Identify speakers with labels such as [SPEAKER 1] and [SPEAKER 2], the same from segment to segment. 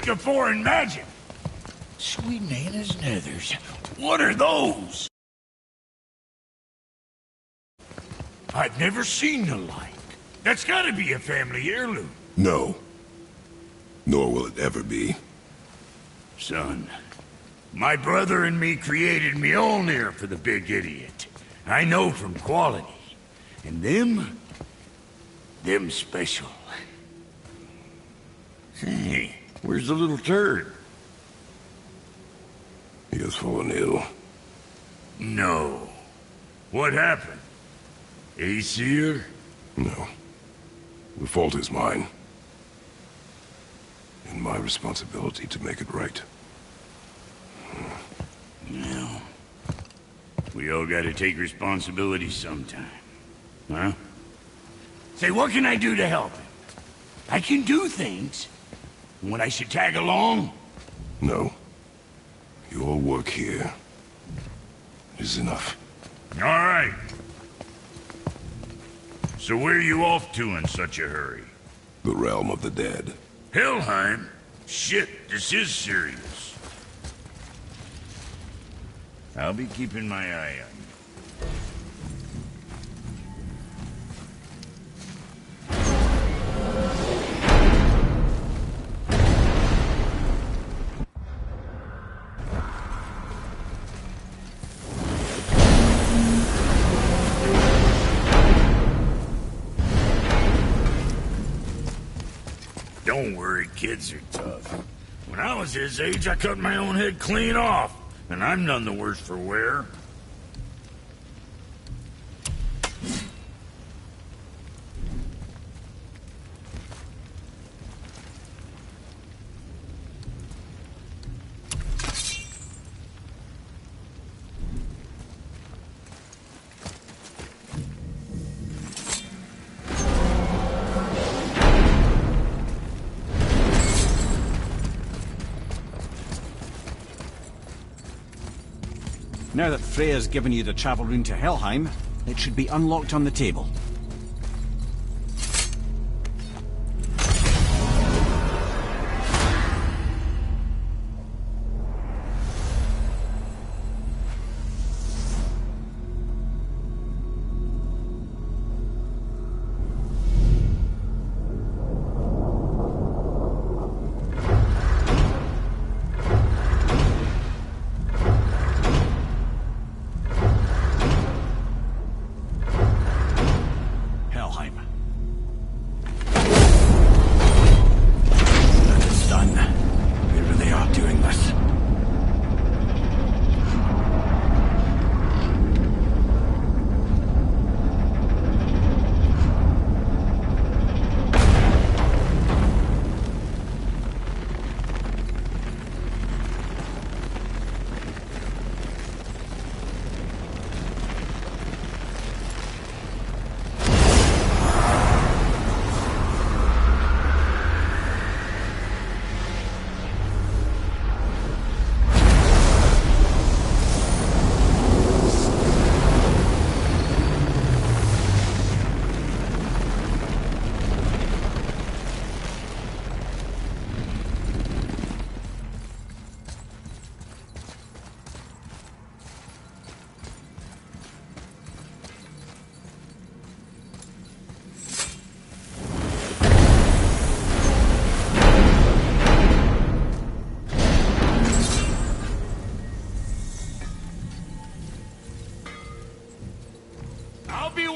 [SPEAKER 1] speak of foreign magic. Sweet Nana's nethers. What are those? I've never seen the like. That's gotta be a family heirloom.
[SPEAKER 2] No. Nor will it ever be.
[SPEAKER 1] Son, my brother and me created Mjolnir for the big idiot. I know from quality. And them special. Hey, where's the little turd?
[SPEAKER 2] He has fallen ill.
[SPEAKER 1] No. What happened? Aesir?
[SPEAKER 2] No. The fault is mine. And my responsibility to make it right.
[SPEAKER 1] Well, we all gotta take responsibility sometime. Huh? Say, what can I do to help him? I can do things. When I should tag along?
[SPEAKER 2] No. Your work here is enough.
[SPEAKER 1] All right. So where are you off to in such a hurry?
[SPEAKER 2] The realm of the dead.
[SPEAKER 1] Helheim? Shit, this is serious. I'll be keeping my eye on you. Don't worry, kids are tough. When I was his age, I cut my own head clean off, and I'm none the worse for wear.
[SPEAKER 3] Now that Freya's given you the travel rune to Helheim, it should be unlocked on the table.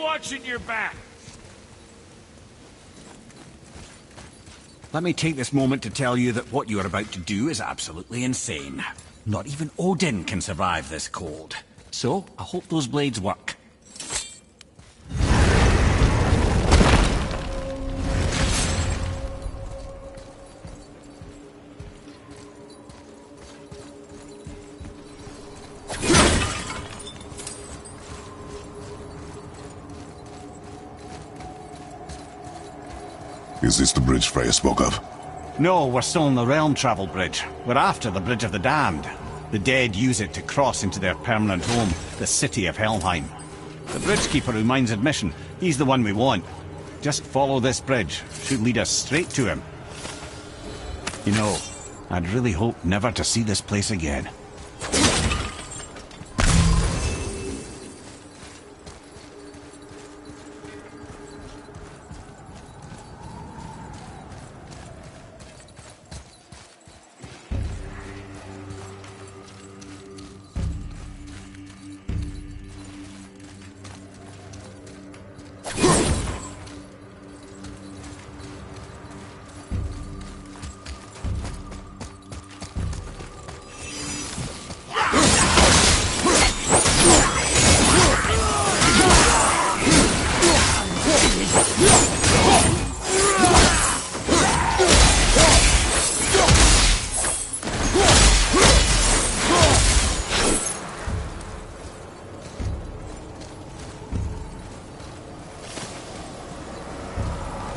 [SPEAKER 3] Watching your back. Let me take this moment to tell you that what you are about to do is absolutely insane. Not even Odin can survive this cold. So, I hope those blades work.
[SPEAKER 2] Is this the bridge Freya spoke of?
[SPEAKER 3] No, we're still on the realm travel bridge. We're after the Bridge of the Damned. The dead use it to cross into their permanent home, the city of Helheim. The bridgekeeper who minds admission, he's the one we want. Just follow this bridge. Should lead us straight to him. You know, I'd really hoped never to see this place again.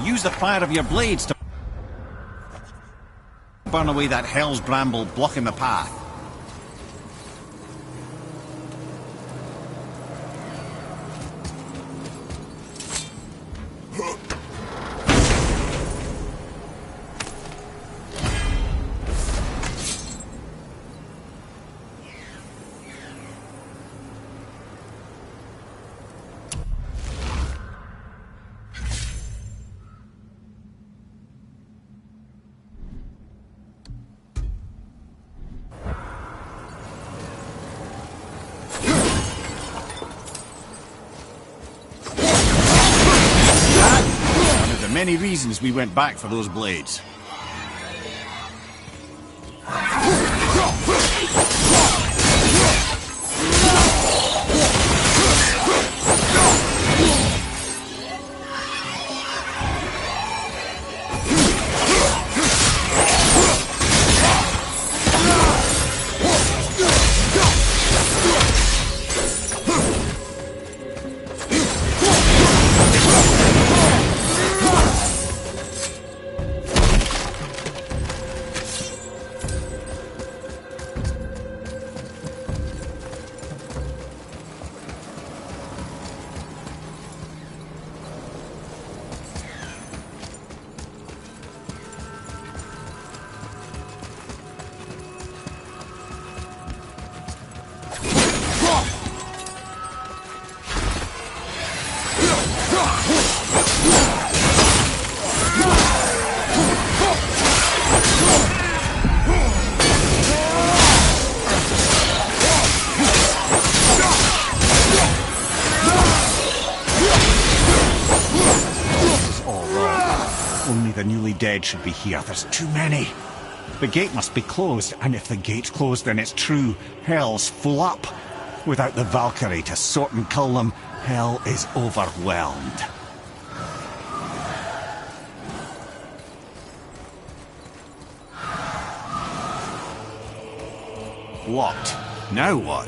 [SPEAKER 3] Use the fire of your blades to burn away that hell's bramble blocking the path. Many reasons we went back for those blades. The newly dead should be here. There's too many. The gate must be closed, and if the gate's closed, then it's true. Hell's full up. Without the Valkyrie to sort and cull them, hell is overwhelmed. Blocked. Now what?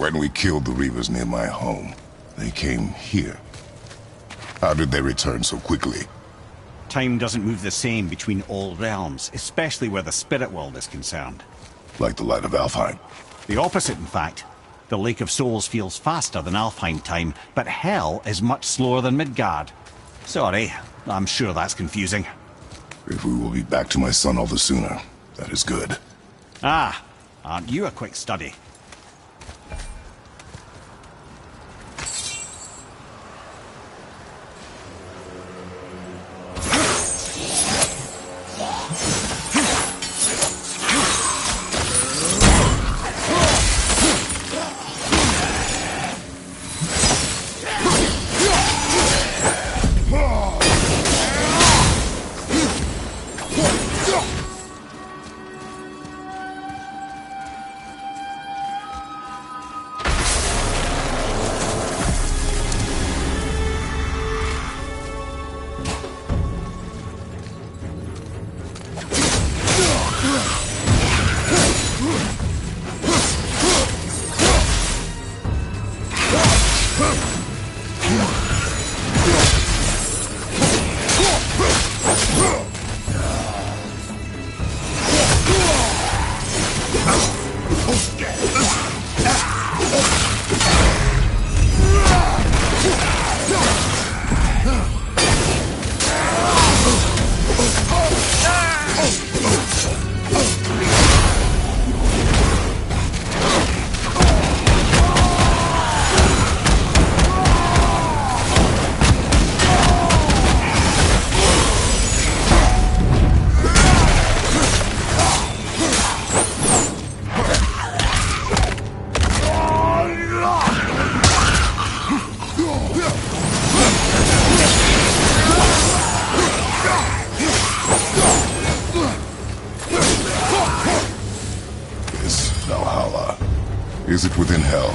[SPEAKER 2] When we killed the Reavers near my home, they came here. How did they return so quickly?
[SPEAKER 3] Time doesn't move the same between all realms, especially where the spirit world is concerned.
[SPEAKER 2] Like the light of Alfheim.
[SPEAKER 3] The opposite, in fact. The Lake of Souls feels faster than Alfheim time, but Hell is much slower than Midgard. Sorry, I'm sure that's confusing.
[SPEAKER 2] If we will be back to my son all the sooner, that is good.
[SPEAKER 3] Ah, aren't you a quick study?
[SPEAKER 2] Is it within Hell?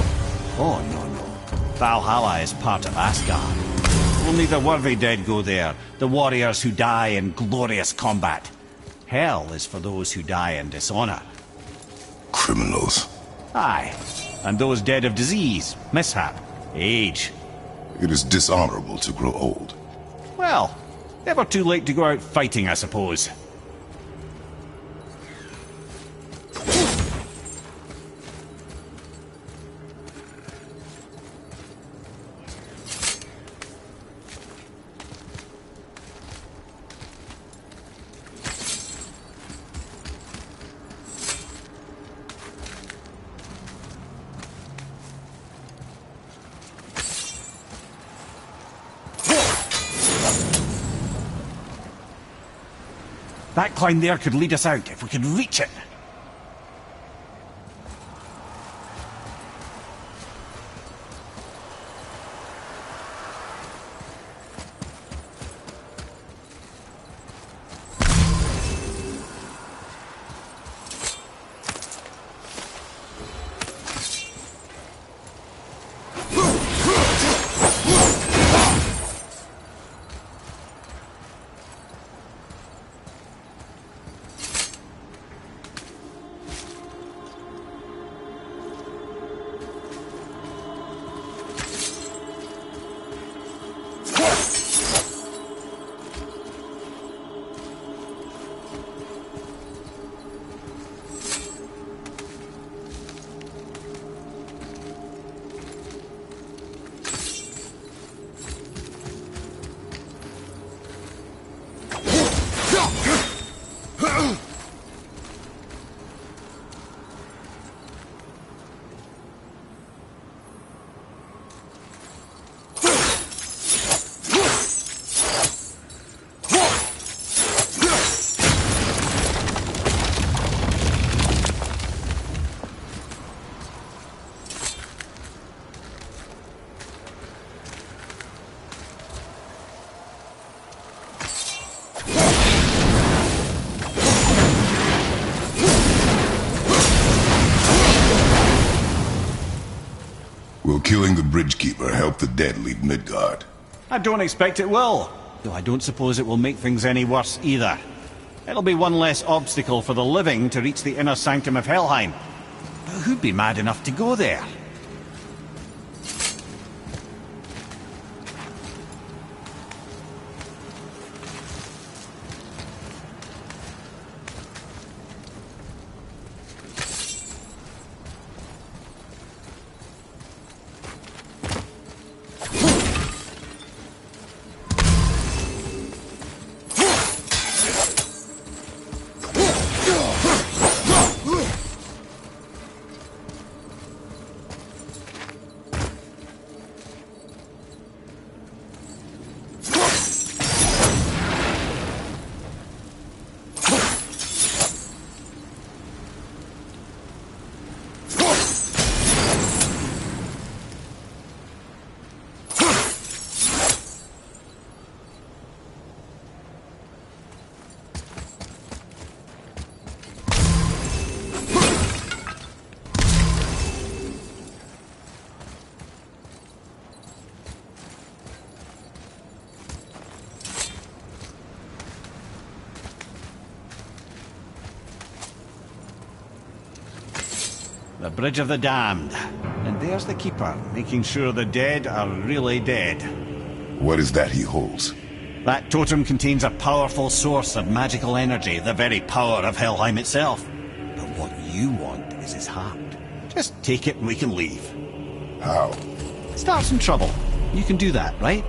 [SPEAKER 3] Oh, no. Valhalla is part of Asgard. Only the worthy dead go there, the warriors who die in glorious combat. Hell is for those who die in dishonor.
[SPEAKER 2] Criminals.
[SPEAKER 3] Aye, and those dead of disease, mishap, age.
[SPEAKER 2] It is dishonorable to grow old.
[SPEAKER 3] Well, never too late to go out fighting, I suppose. That climb there could lead us out if we could reach it.
[SPEAKER 2] Will killing the Bridgekeeper help the dead leave Midgard?
[SPEAKER 3] I don't expect it will, though I don't suppose it will make things any worse either. It'll be one less obstacle for the living to reach the inner sanctum of Helheim. But who'd be mad enough to go there? The Bridge of the Damned. And there's the Keeper, making sure the dead are really dead.
[SPEAKER 2] What is that he holds?
[SPEAKER 3] That totem contains a powerful source of magical energy, the very power of Helheim itself. But what you want is his heart. Just take it and we can leave.
[SPEAKER 2] How?
[SPEAKER 3] Start some trouble. You can do that, right?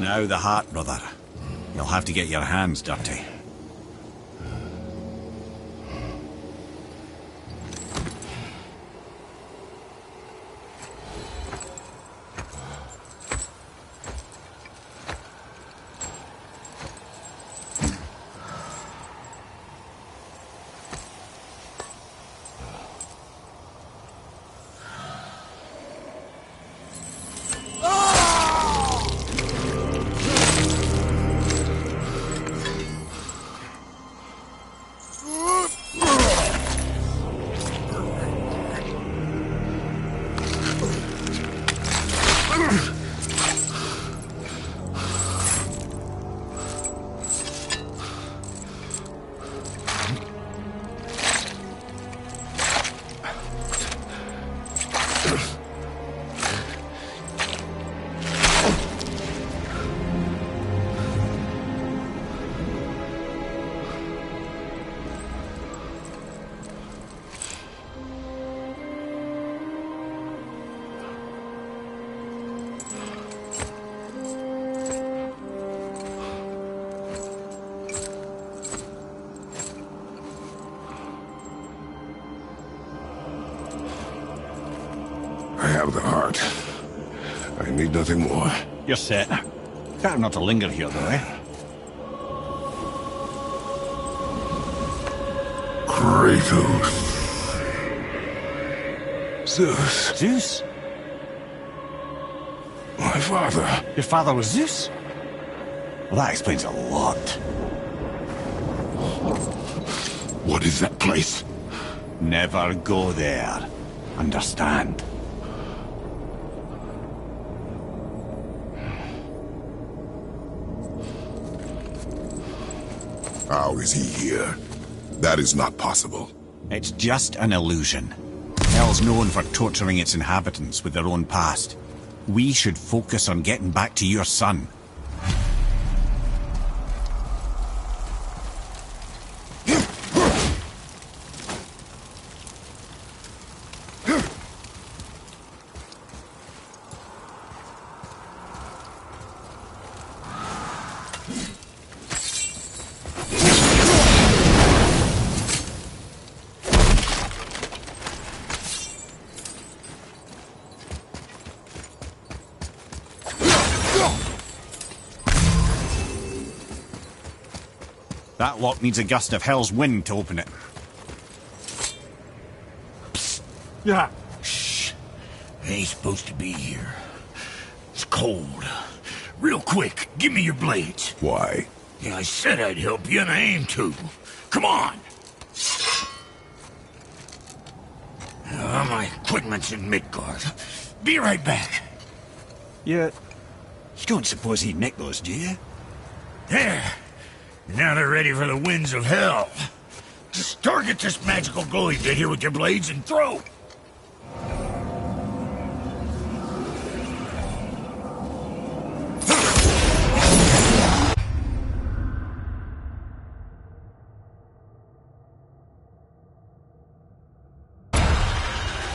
[SPEAKER 3] Now the heart, brother. You'll have to get your hands dirty.
[SPEAKER 2] I have the heart. I need nothing more.
[SPEAKER 3] You're set. Better not to linger here, though, eh?
[SPEAKER 2] Kratos. Zeus.
[SPEAKER 3] Zeus?
[SPEAKER 2] My father.
[SPEAKER 3] Your father was Zeus? Well, that explains a lot.
[SPEAKER 2] What is that place?
[SPEAKER 3] Never go there. Understand?
[SPEAKER 2] How is he here? That is not possible.
[SPEAKER 3] It's just an illusion. Hell's known for torturing its inhabitants with their own past. We should focus on getting back to your son. That lock needs a gust of hell's wind to open it. Psst. Yeah.
[SPEAKER 1] Shh. I ain't supposed to be here. It's cold. Real quick, give me your blades.
[SPEAKER 2] Why?
[SPEAKER 1] Yeah, I said I'd help you, and I aim to. Come on! My equipment's in Midgard. Be right back.
[SPEAKER 3] You don't suppose he'd nick those, do you?
[SPEAKER 1] There. Now they're ready for the winds of hell. Just target this magical glowy bit here with your blades and throw.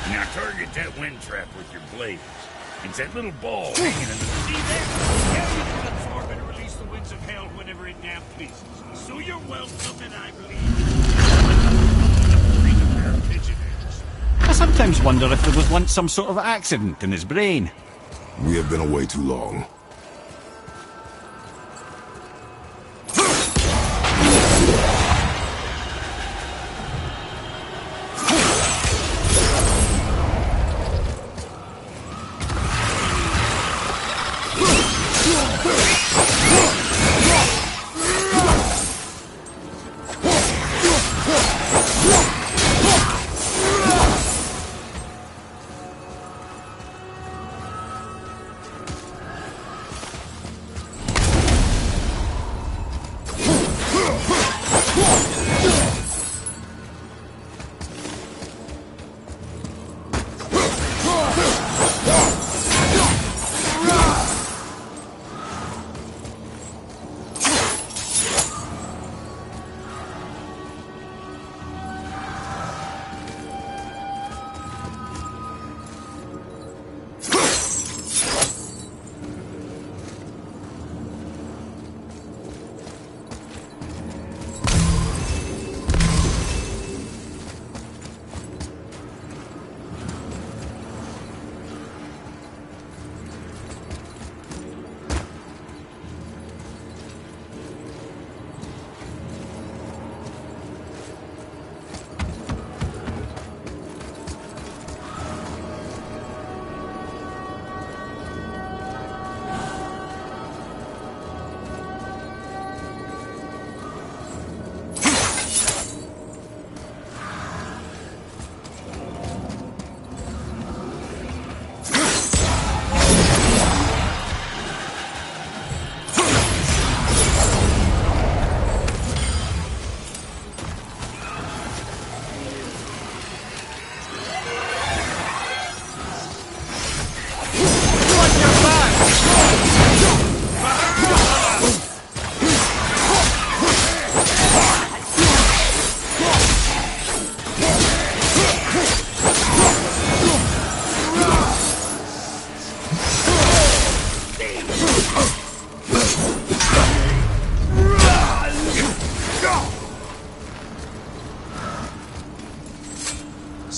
[SPEAKER 1] Now target that wind trap with your blades. It's that little ball hanging in the... See that? Yeah, you can absorb and release the winds of hell whenever it damn pleases. So you're welcome, and I believe... Bring a pair of pigeon eggs.
[SPEAKER 3] I sometimes wonder if there was once some sort of accident in his brain.
[SPEAKER 2] We have been away too long.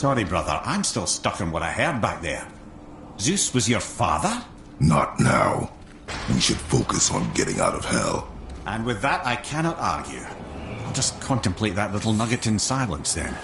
[SPEAKER 3] Sorry, brother, I'm still stuck on what I heard back there. Zeus was your father?
[SPEAKER 2] Not now. We should focus on getting out of hell.
[SPEAKER 3] And with that, I cannot argue. I'll just contemplate that little nugget in silence, then.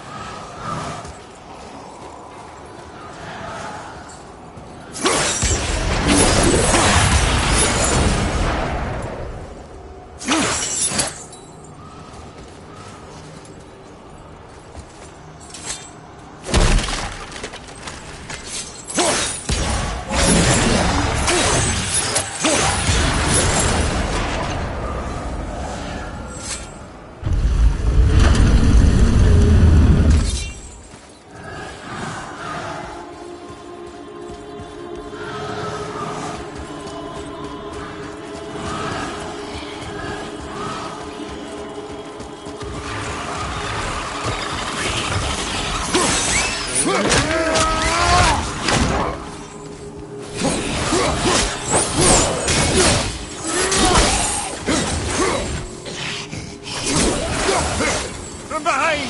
[SPEAKER 1] From behind!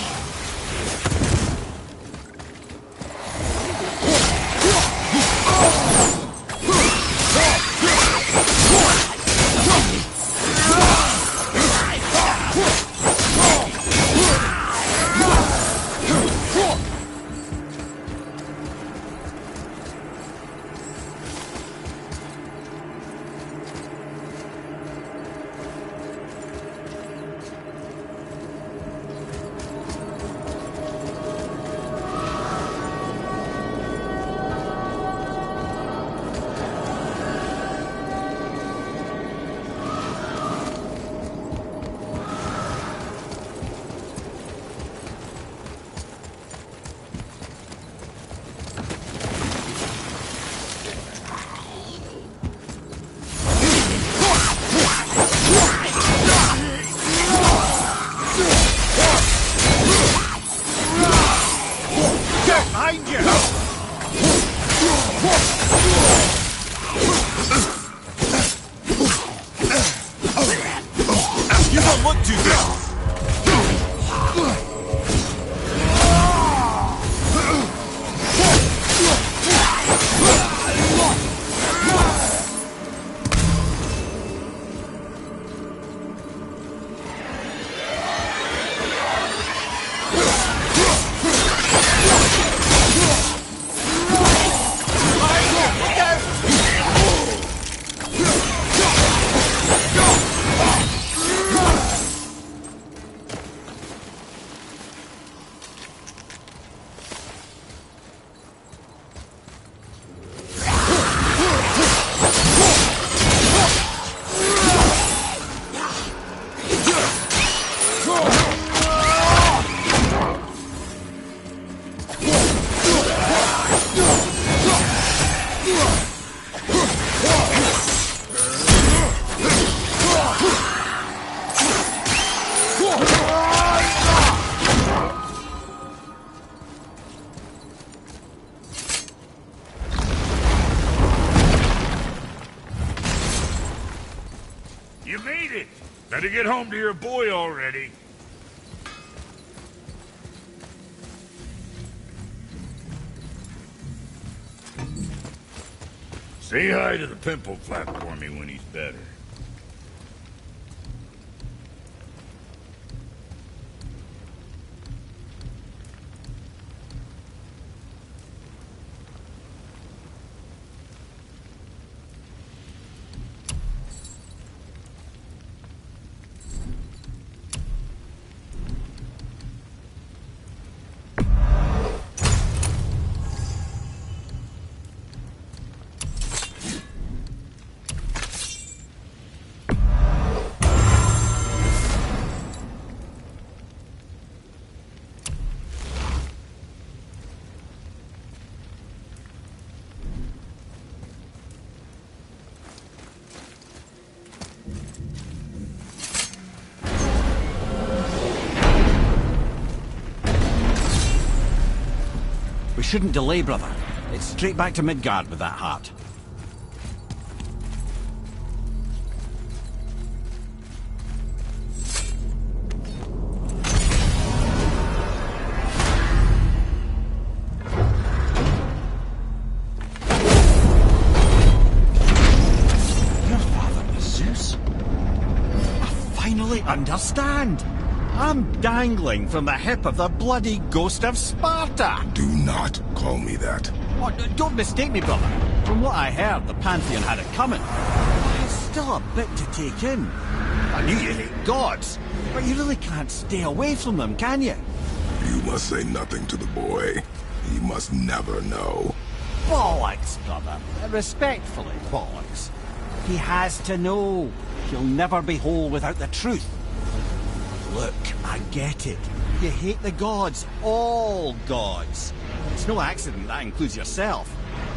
[SPEAKER 1] Behind you! You don't look too good! You made it! Better get home to your boy already. Say hi to the pimple flap for me when he's better.
[SPEAKER 3] We shouldn't delay, brother. It's straight back to Midgard with that heart. understand. I'm dangling from the hip of the bloody ghost of Sparta.
[SPEAKER 2] Do not call me that.
[SPEAKER 3] Oh, don't mistake me, brother. From what I heard, the Pantheon had it coming. But it's still a bit to take in. I knew you hate gods, but you really can't stay away from them, can you?
[SPEAKER 2] You must say nothing to the boy. He must never know.
[SPEAKER 3] Bollocks, brother. Respectfully, bollocks. He has to know. He'll never be whole without the truth. Look, I get it. You hate the gods. All gods. It's no accident that includes yourself.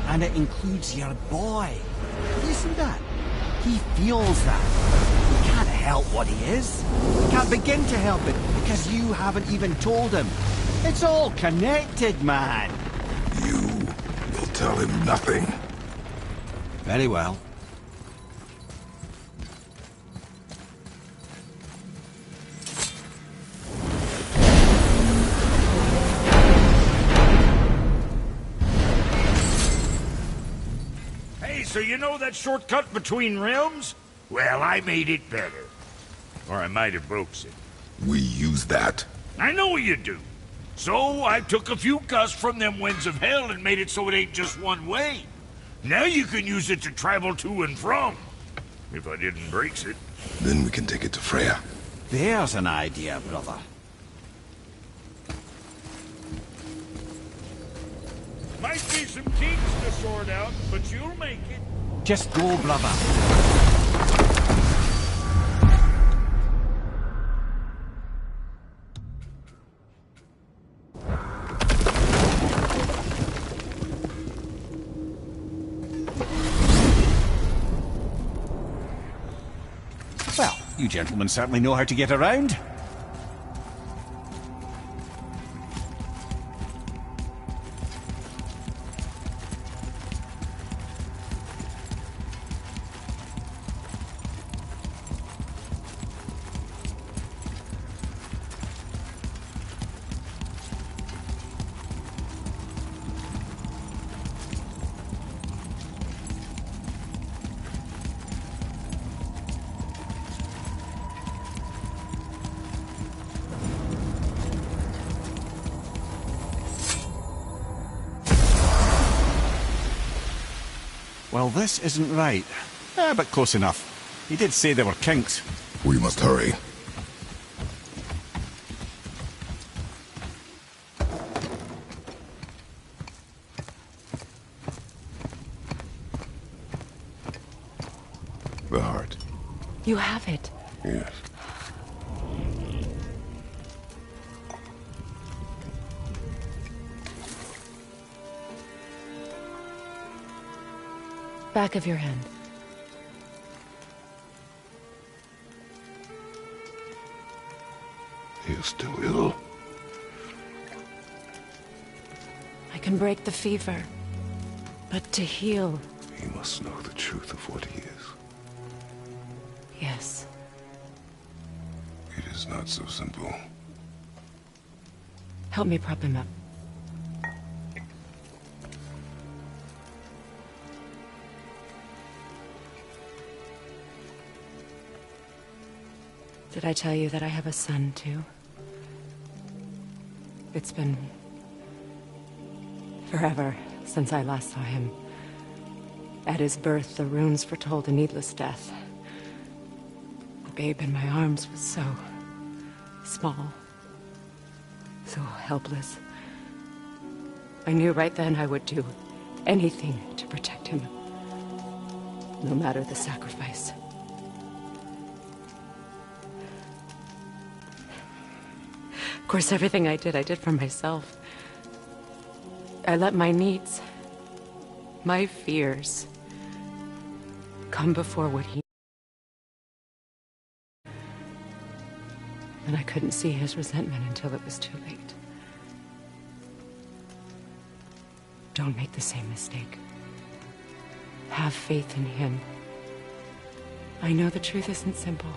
[SPEAKER 3] And it includes your boy. You see that? He feels that. He can't help what he is. He can't begin to help it because you haven't even told him. It's all connected, man.
[SPEAKER 2] You will tell him nothing.
[SPEAKER 3] Very well.
[SPEAKER 1] Hey, so you know that shortcut between realms? Well, I made it better. Or I might have broke it.
[SPEAKER 2] We use that.
[SPEAKER 1] I know you do. So I took a few gusts from them winds of hell and made it so it ain't just one way. Now you can use it to travel to and from. If I didn't break it.
[SPEAKER 2] Then we can take it to Freya.
[SPEAKER 3] There's an idea, brother.
[SPEAKER 1] Might be some kinks to sort out, but you'll make it.
[SPEAKER 3] Just go, brother. Well, you gentlemen certainly know how to get around. Well, this isn't right. But close enough. He did say there were kinks.
[SPEAKER 2] We must hurry. The heart.
[SPEAKER 4] You have it.
[SPEAKER 2] Yes.
[SPEAKER 4] Back of your hand.
[SPEAKER 2] He is still ill.
[SPEAKER 4] I can break the fever. But to heal...
[SPEAKER 2] He must know the truth of what he is.
[SPEAKER 4] Yes.
[SPEAKER 2] It is not so simple.
[SPEAKER 4] Help me prop him up. Did I tell you that I have a son, too? It's been... forever since I last saw him. At his birth, the runes foretold a needless death. The babe in my arms was so... small. So helpless. I knew right then I would do anything to protect him. No matter the sacrifice. Of course, everything I did for myself. I let my needs, my fears, come before what he... And I couldn't see his resentment until it was too late. Don't make the same mistake. Have faith in him. I know the truth isn't simple,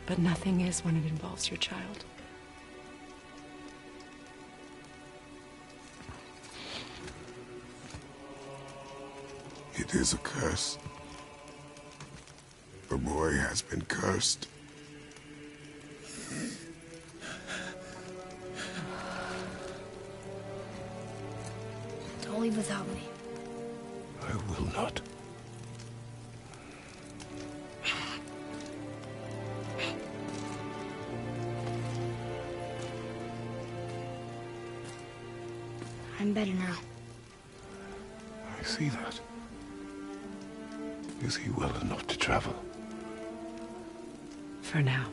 [SPEAKER 4] but nothing is when it involves your child.
[SPEAKER 2] It is a curse. The boy has been cursed.
[SPEAKER 5] without me.
[SPEAKER 2] I will not.
[SPEAKER 5] I'm better now.
[SPEAKER 2] I see that. Is he well enough to travel?
[SPEAKER 4] For now.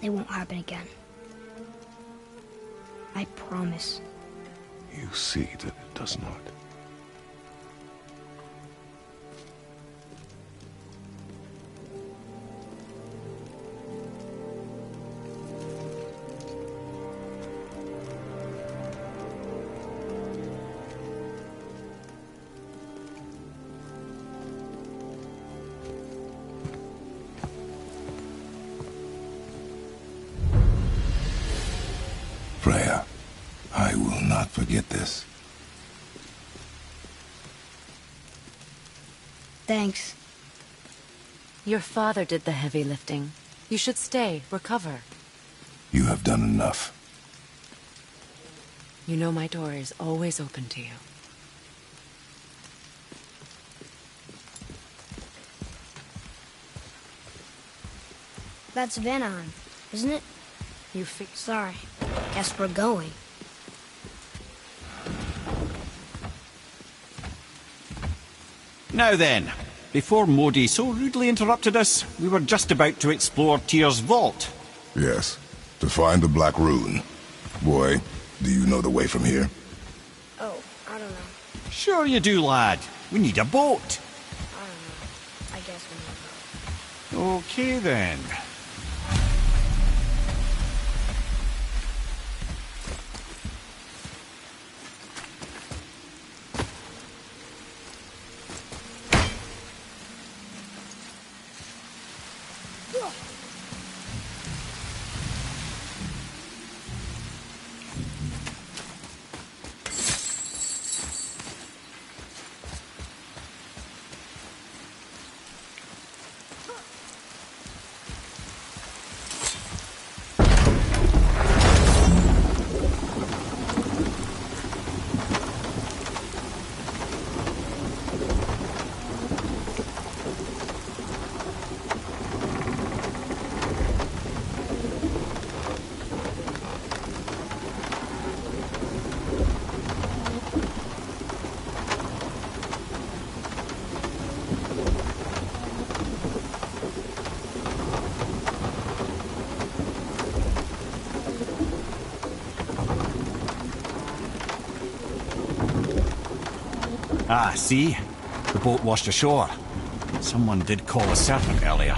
[SPEAKER 5] It won't happen again. I promise.
[SPEAKER 2] You see that it does not. Freya, I will not forget this.
[SPEAKER 5] Thanks.
[SPEAKER 4] Your father did the heavy lifting. You should stay, recover.
[SPEAKER 2] You have done enough.
[SPEAKER 4] You know my door is always open to you.
[SPEAKER 5] That's Venon, isn't it?
[SPEAKER 4] You
[SPEAKER 5] Sorry. Guess we're going.
[SPEAKER 3] Now then, before Modi so rudely interrupted us, we were just about to explore Tyr's vault.
[SPEAKER 2] Yes, to find the Black Rune. Boy, do you know the way from here?
[SPEAKER 5] Oh, I don't know.
[SPEAKER 3] Sure you do, lad. We need a boat.
[SPEAKER 5] I don't know. I guess we need a boat.
[SPEAKER 3] Okay then. Ah, see? The boat washed ashore. Someone did call a serpent earlier.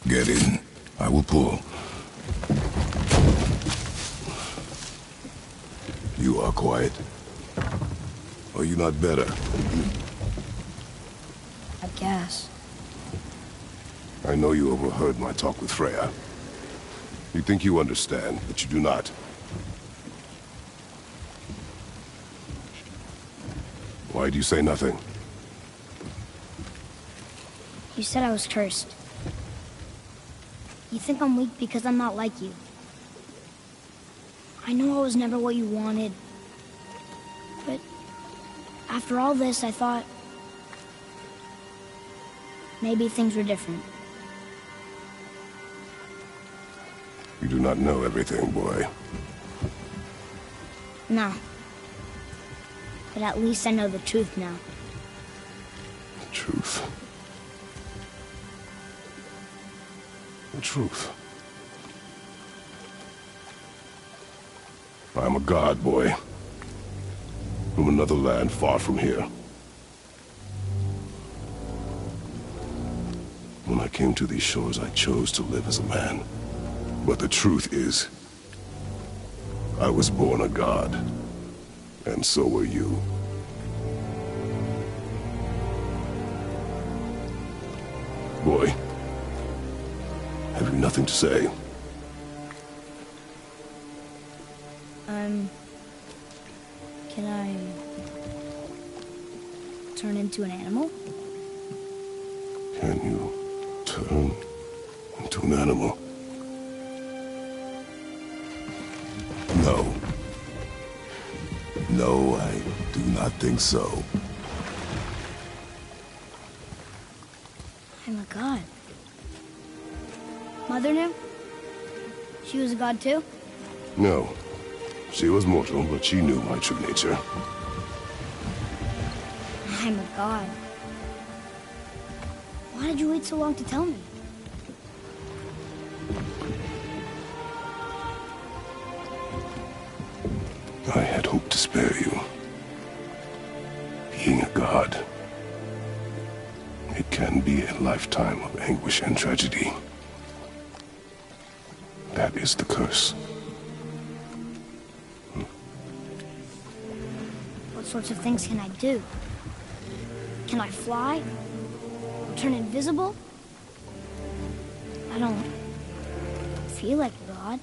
[SPEAKER 2] Get in. I will pull. You are quiet. Are you not better?
[SPEAKER 5] I guess.
[SPEAKER 2] I know you overheard my talk with Freya. You think you understand, but you do not. Why do you say nothing?
[SPEAKER 5] You said I was cursed. You think I'm weak because I'm not like you. I know I was never what you wanted. But after all this, I thought maybe things were different.
[SPEAKER 2] You do not know everything, boy.
[SPEAKER 5] No. But at least I know the truth now.
[SPEAKER 2] Truth. The truth. I'm a god, boy. From another land far from here. When I came to these shores, I chose to live as a man. But the truth is, I was born a god. And so were you. Boy, have you nothing to say?
[SPEAKER 5] Can I turn into an animal?
[SPEAKER 2] Can you turn into an animal? No. No, I do not think so.
[SPEAKER 5] I'm a god. Mother knew? She was a god too?
[SPEAKER 2] No. She was mortal, but she knew my true nature.
[SPEAKER 5] I'm a god. Why did you wait so long to tell me?
[SPEAKER 2] I had hoped to spare you. Being a god, it can be a lifetime of anguish and tragedy. That is the curse.
[SPEAKER 5] What sorts of things can I do? Can I fly? Turn invisible? I don't feel like a god.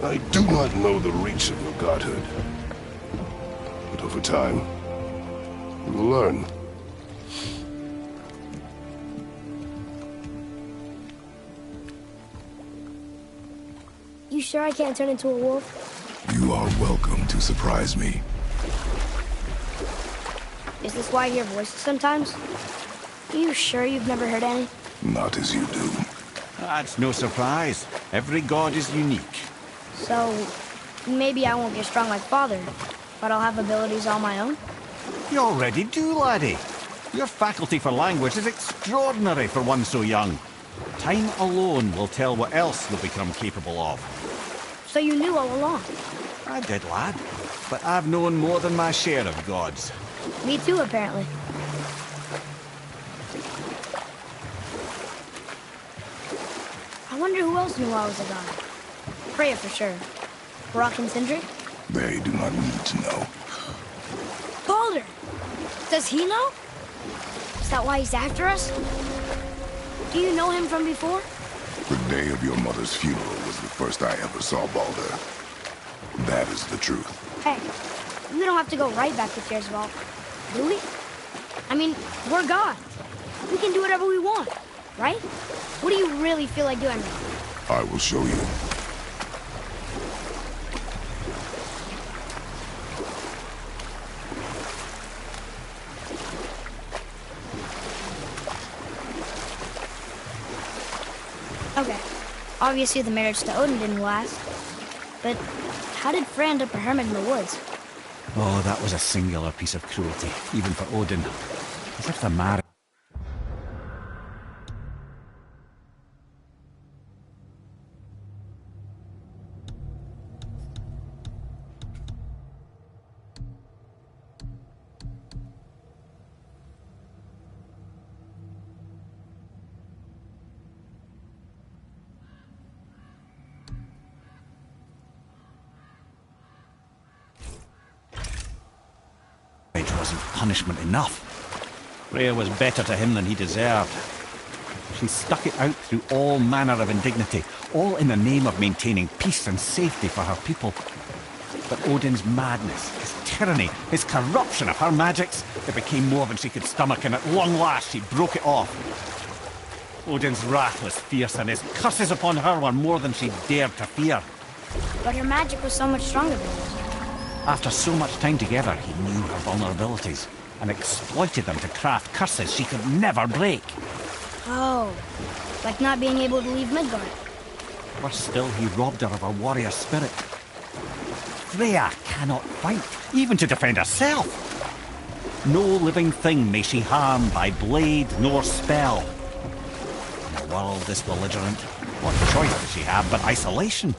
[SPEAKER 2] I do not know the reach of your godhood. But over time, you will learn.
[SPEAKER 5] You sure I can't turn into a wolf?
[SPEAKER 2] You are welcome to surprise me.
[SPEAKER 5] Is this why I hear voices sometimes? Are you sure you've never heard any?
[SPEAKER 2] Not as you do.
[SPEAKER 3] That's no surprise. Every god is unique.
[SPEAKER 5] So, maybe I won't get strong like Father, but I'll have abilities all my own?
[SPEAKER 3] You already do, laddie. Your faculty for language is extraordinary for one so young. Time alone will tell what else you'll become capable of.
[SPEAKER 5] So you knew all along?
[SPEAKER 3] I did, lad. But I've known more than my share of gods.
[SPEAKER 5] Me too, apparently. I wonder who else knew I was a god. Freya for sure. Brock and Sindri?
[SPEAKER 2] They do not need to know.
[SPEAKER 5] Baldur! Does he know? Is that why he's after us? Do you know him from before?
[SPEAKER 2] The day of your mother's funeral was the first I ever saw Baldur. That is the truth.
[SPEAKER 5] Hey, we don't have to go right back to Tiersval, do we? I mean, we're gods. We can do whatever we want, right? What do you really feel like doing?
[SPEAKER 2] I will show you.
[SPEAKER 5] Okay, obviously the marriage to Odin didn't last. But how did Frey end up a hermit in the woods?
[SPEAKER 3] Oh, that was a singular piece of cruelty, even for Odin. As if the marriage... wasn't punishment enough. Freya was better to him than he deserved. She stuck it out through all manner of indignity, all in the name of maintaining peace and safety for her people. But Odin's madness, his tyranny, his corruption of her magics, it became more than she could stomach, and at long last she broke it off. Odin's wrath was fierce, and his curses upon her were more than she dared to fear.
[SPEAKER 5] But her magic was so much stronger than his.
[SPEAKER 3] After so much time together, he knew her vulnerabilities and exploited them to craft curses she could never break.
[SPEAKER 5] Oh, like not being able to leave Midgard.
[SPEAKER 3] Worse still, he robbed her of her warrior spirit. Freya cannot fight, even to defend herself. No living thing may she harm by blade nor spell. world, this belligerent. What choice does she have but isolation?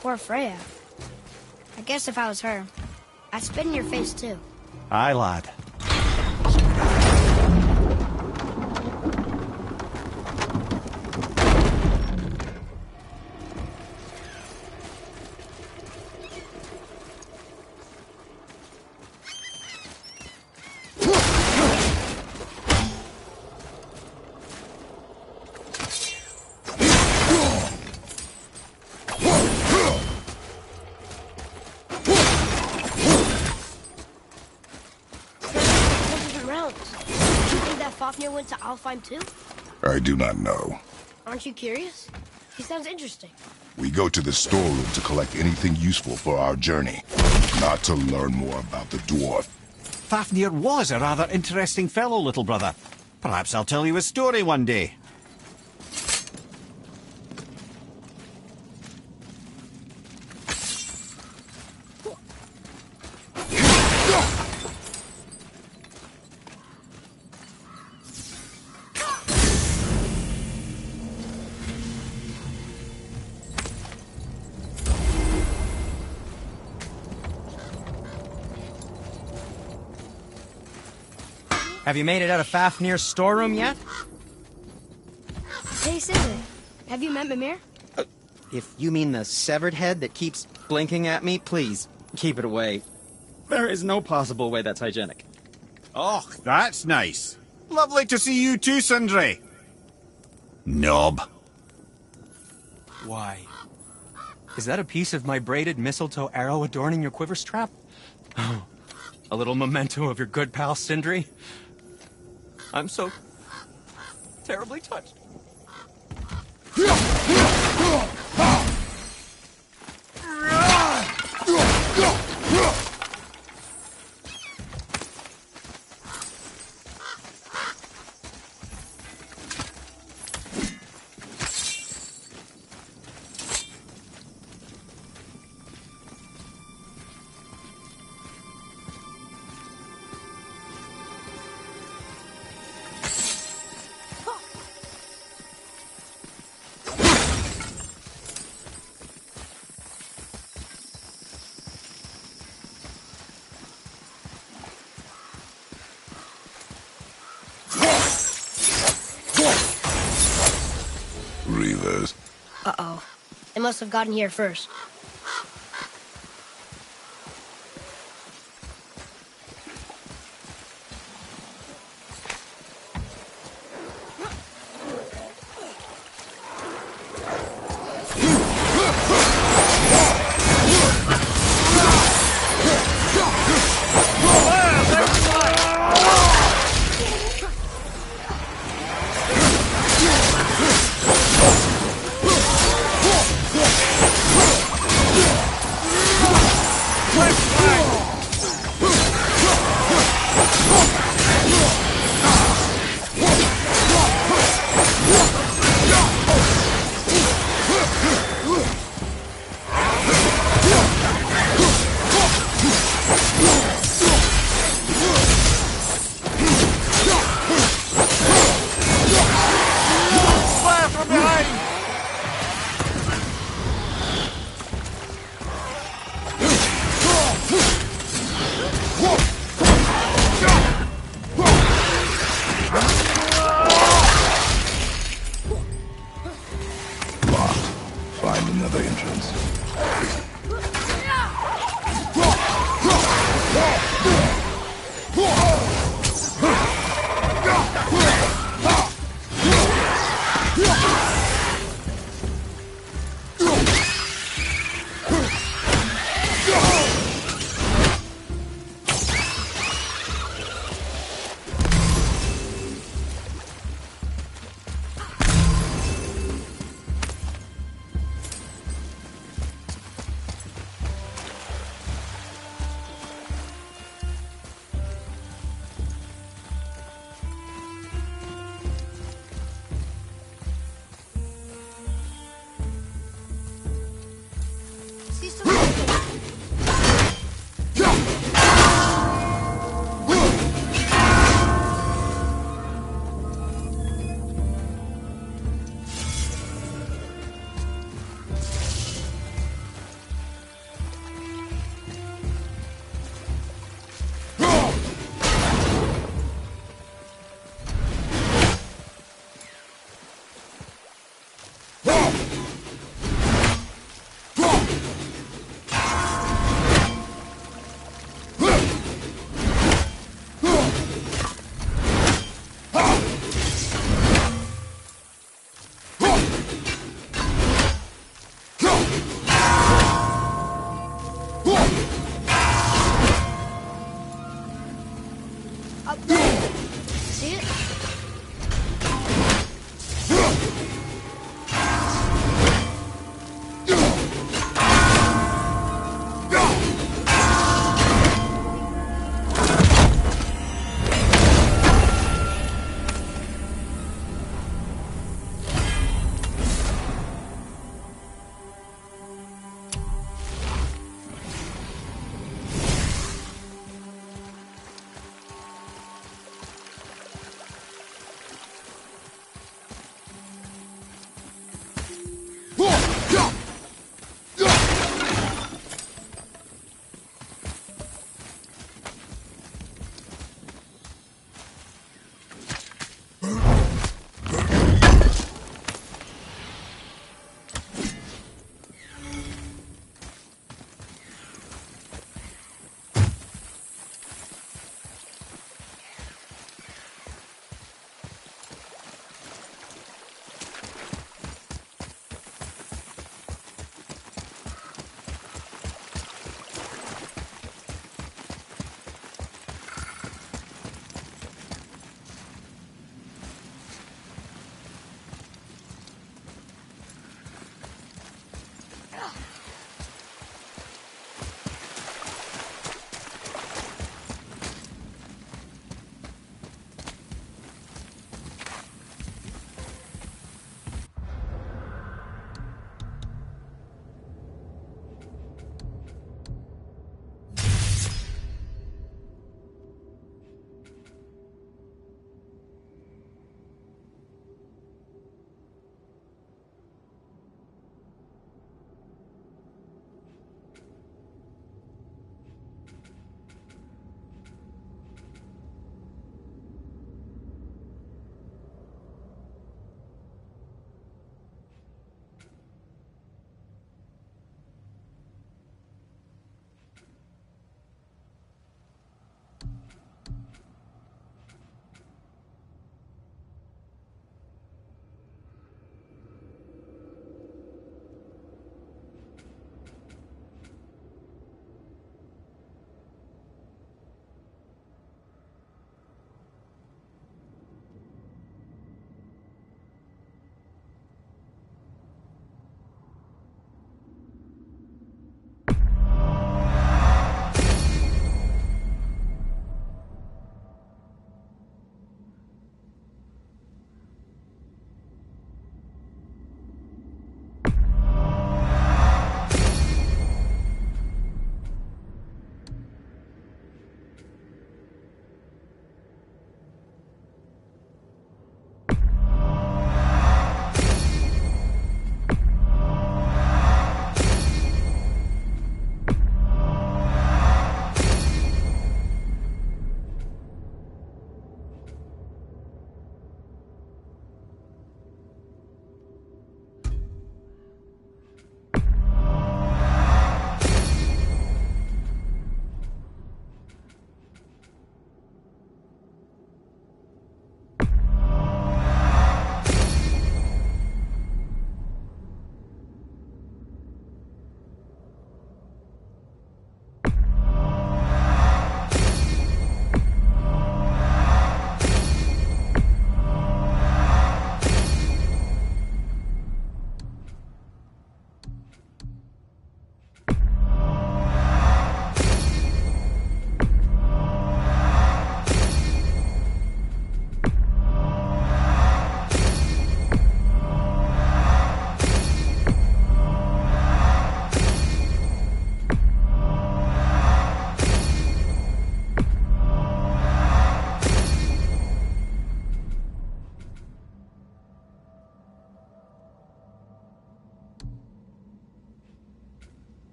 [SPEAKER 5] Poor Freya. I guess if I was her, I'd spit in your face too.
[SPEAKER 3] Aye, lad.
[SPEAKER 5] Fafnir went to Alfheim too?
[SPEAKER 2] I do not know.
[SPEAKER 5] Aren't you curious? He sounds interesting.
[SPEAKER 2] We go to the storeroom to collect anything useful for our journey, not to learn more about the dwarf.
[SPEAKER 3] Fafnir was a rather interesting fellow, little brother. Perhaps I'll tell you a story one day.
[SPEAKER 6] Have you made it out of Fafnir's storeroom yet?
[SPEAKER 5] Hey, Sindri, have you met Mimir?
[SPEAKER 6] If you mean the severed head that keeps blinking at me, please, keep it away. There is no possible way that's hygienic.
[SPEAKER 3] Oh, that's nice. Lovely to see you too, Sindri. Knob.
[SPEAKER 6] Why? Is that a piece of my braided mistletoe arrow adorning your quiver strap? Oh, a little memento of your good pal Sindri? I'm so terribly touched.
[SPEAKER 2] Reavers.
[SPEAKER 5] Uh-oh. They must have gotten here first.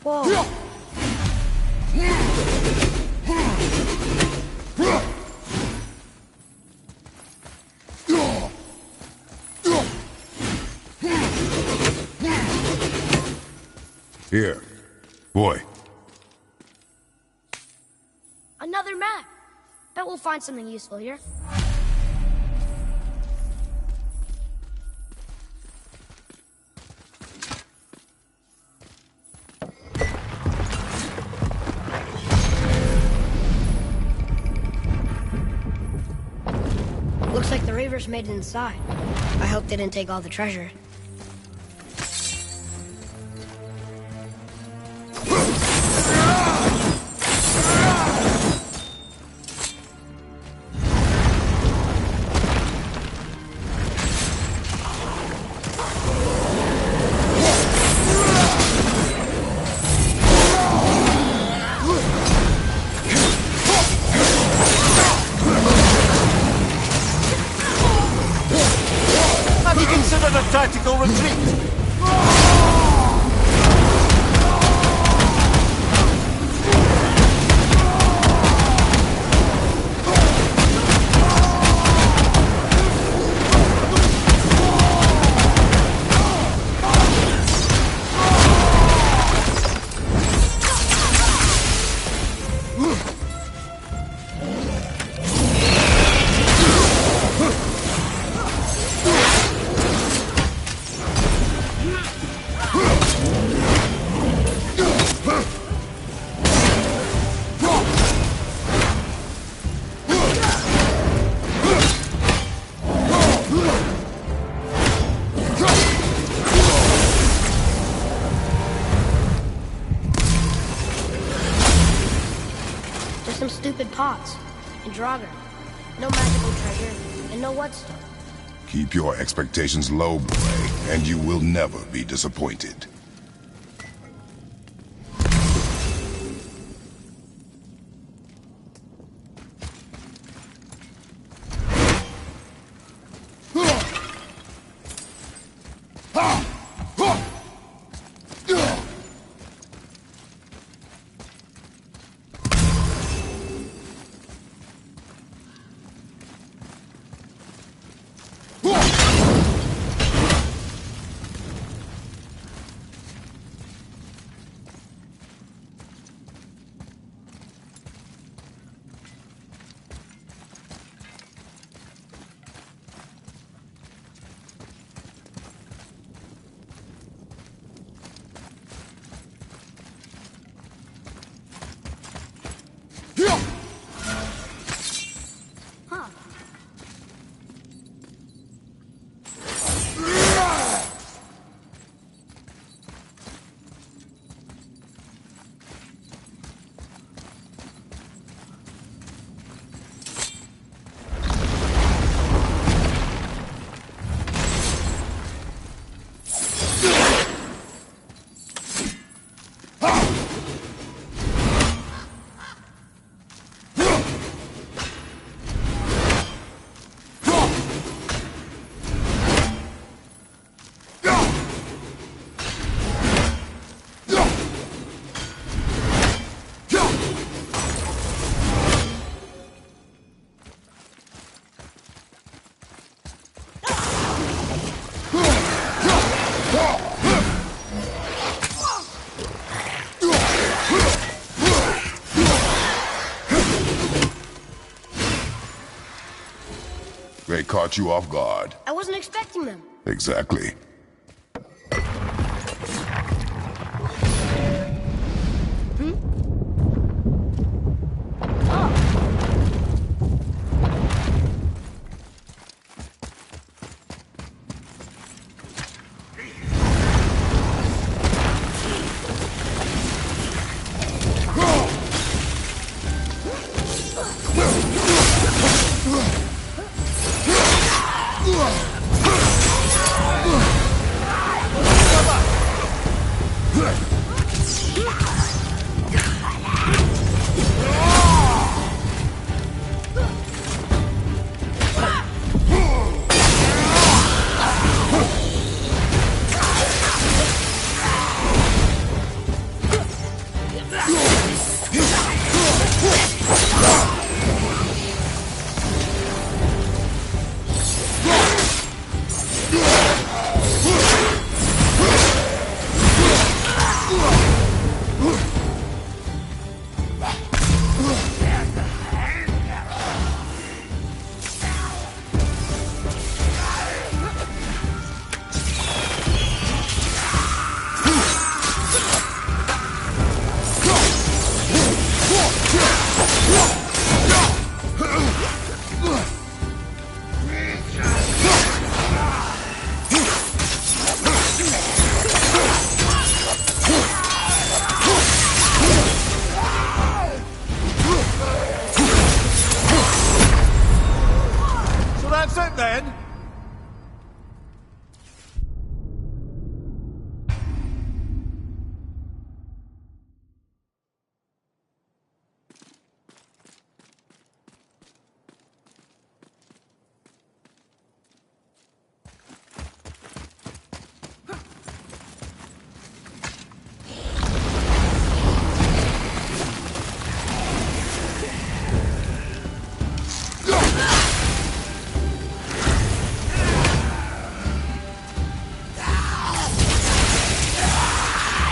[SPEAKER 5] Whoa.
[SPEAKER 2] Here. Boy.
[SPEAKER 5] Another map. Bet we'll find something useful here. Looks like the Reavers made it inside. I hope they didn't take all the treasure.
[SPEAKER 3] Have you considered a tactical retreat?
[SPEAKER 5] Just some stupid pots. And Draugr. No magical treasure, and no whetstone.
[SPEAKER 2] Keep your expectations low, boy, and you will never be disappointed. They caught you off guard.
[SPEAKER 5] I wasn't expecting them.
[SPEAKER 2] Exactly.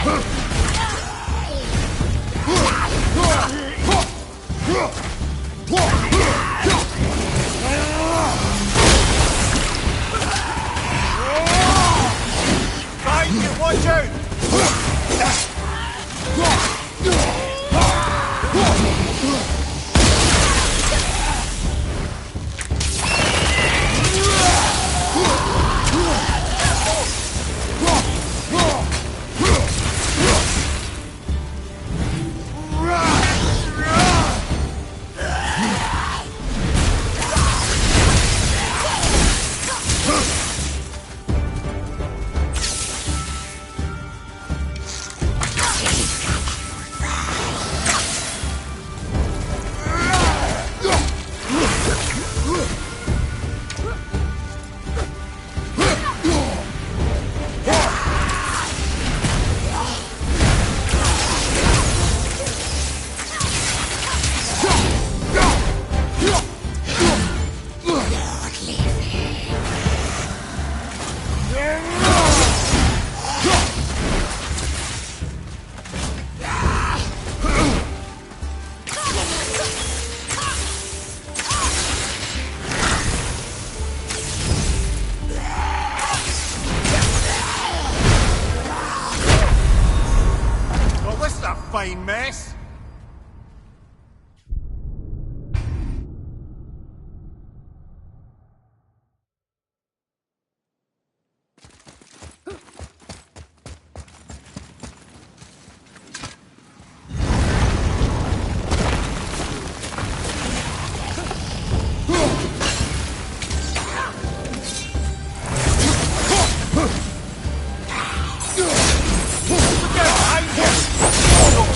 [SPEAKER 3] Watch out! Fine mess.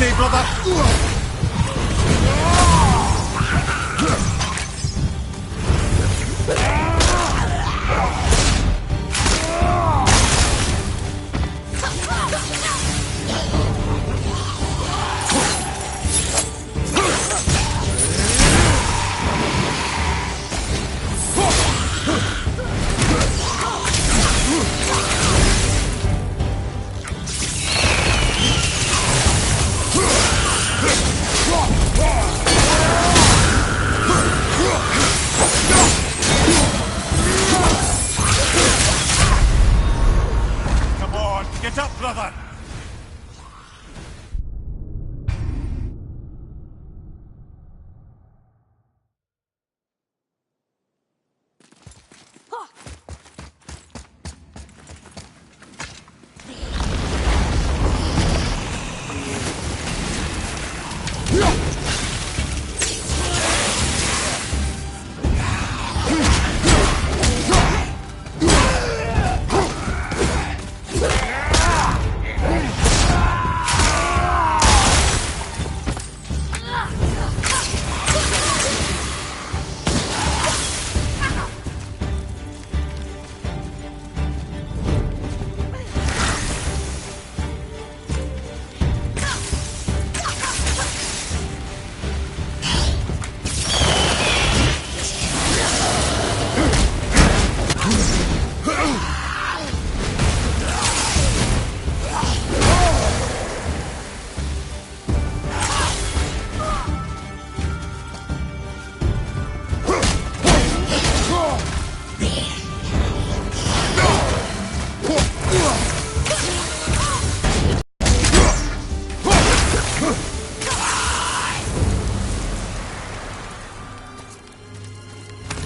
[SPEAKER 3] Okay, brother. Get up, brother!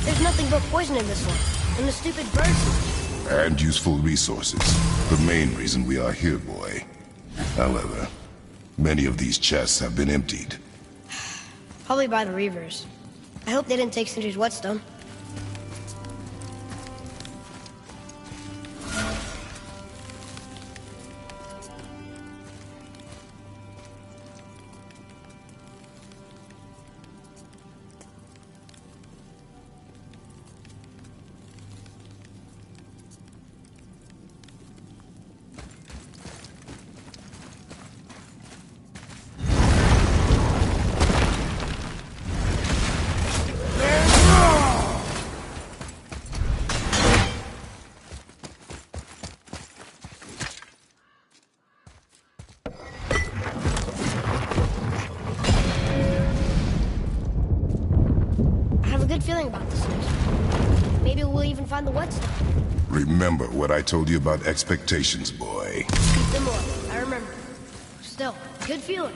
[SPEAKER 5] There's nothing but poison in this one, and the stupid birds.
[SPEAKER 2] And useful resources. The main reason we are here, boy. However, many of these chests have been emptied.
[SPEAKER 5] Probably by the Reavers. I hope they didn't take Sindri's whetstone. good feeling about this next one. Maybe we'll even find the whetstone.
[SPEAKER 2] Remember what I told you about expectations, boy.
[SPEAKER 5] Keep them low. I remember. Still, good feeling.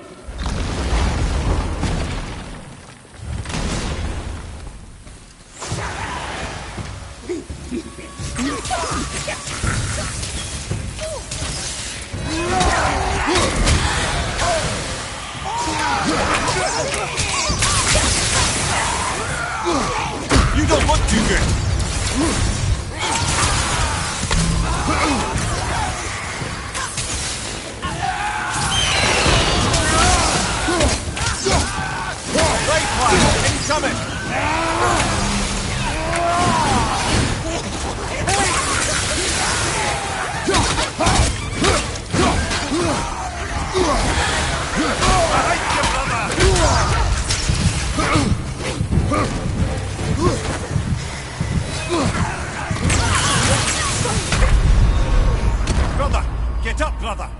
[SPEAKER 3] You don't look too good. Right flag, incoming. Brother, get up, brother.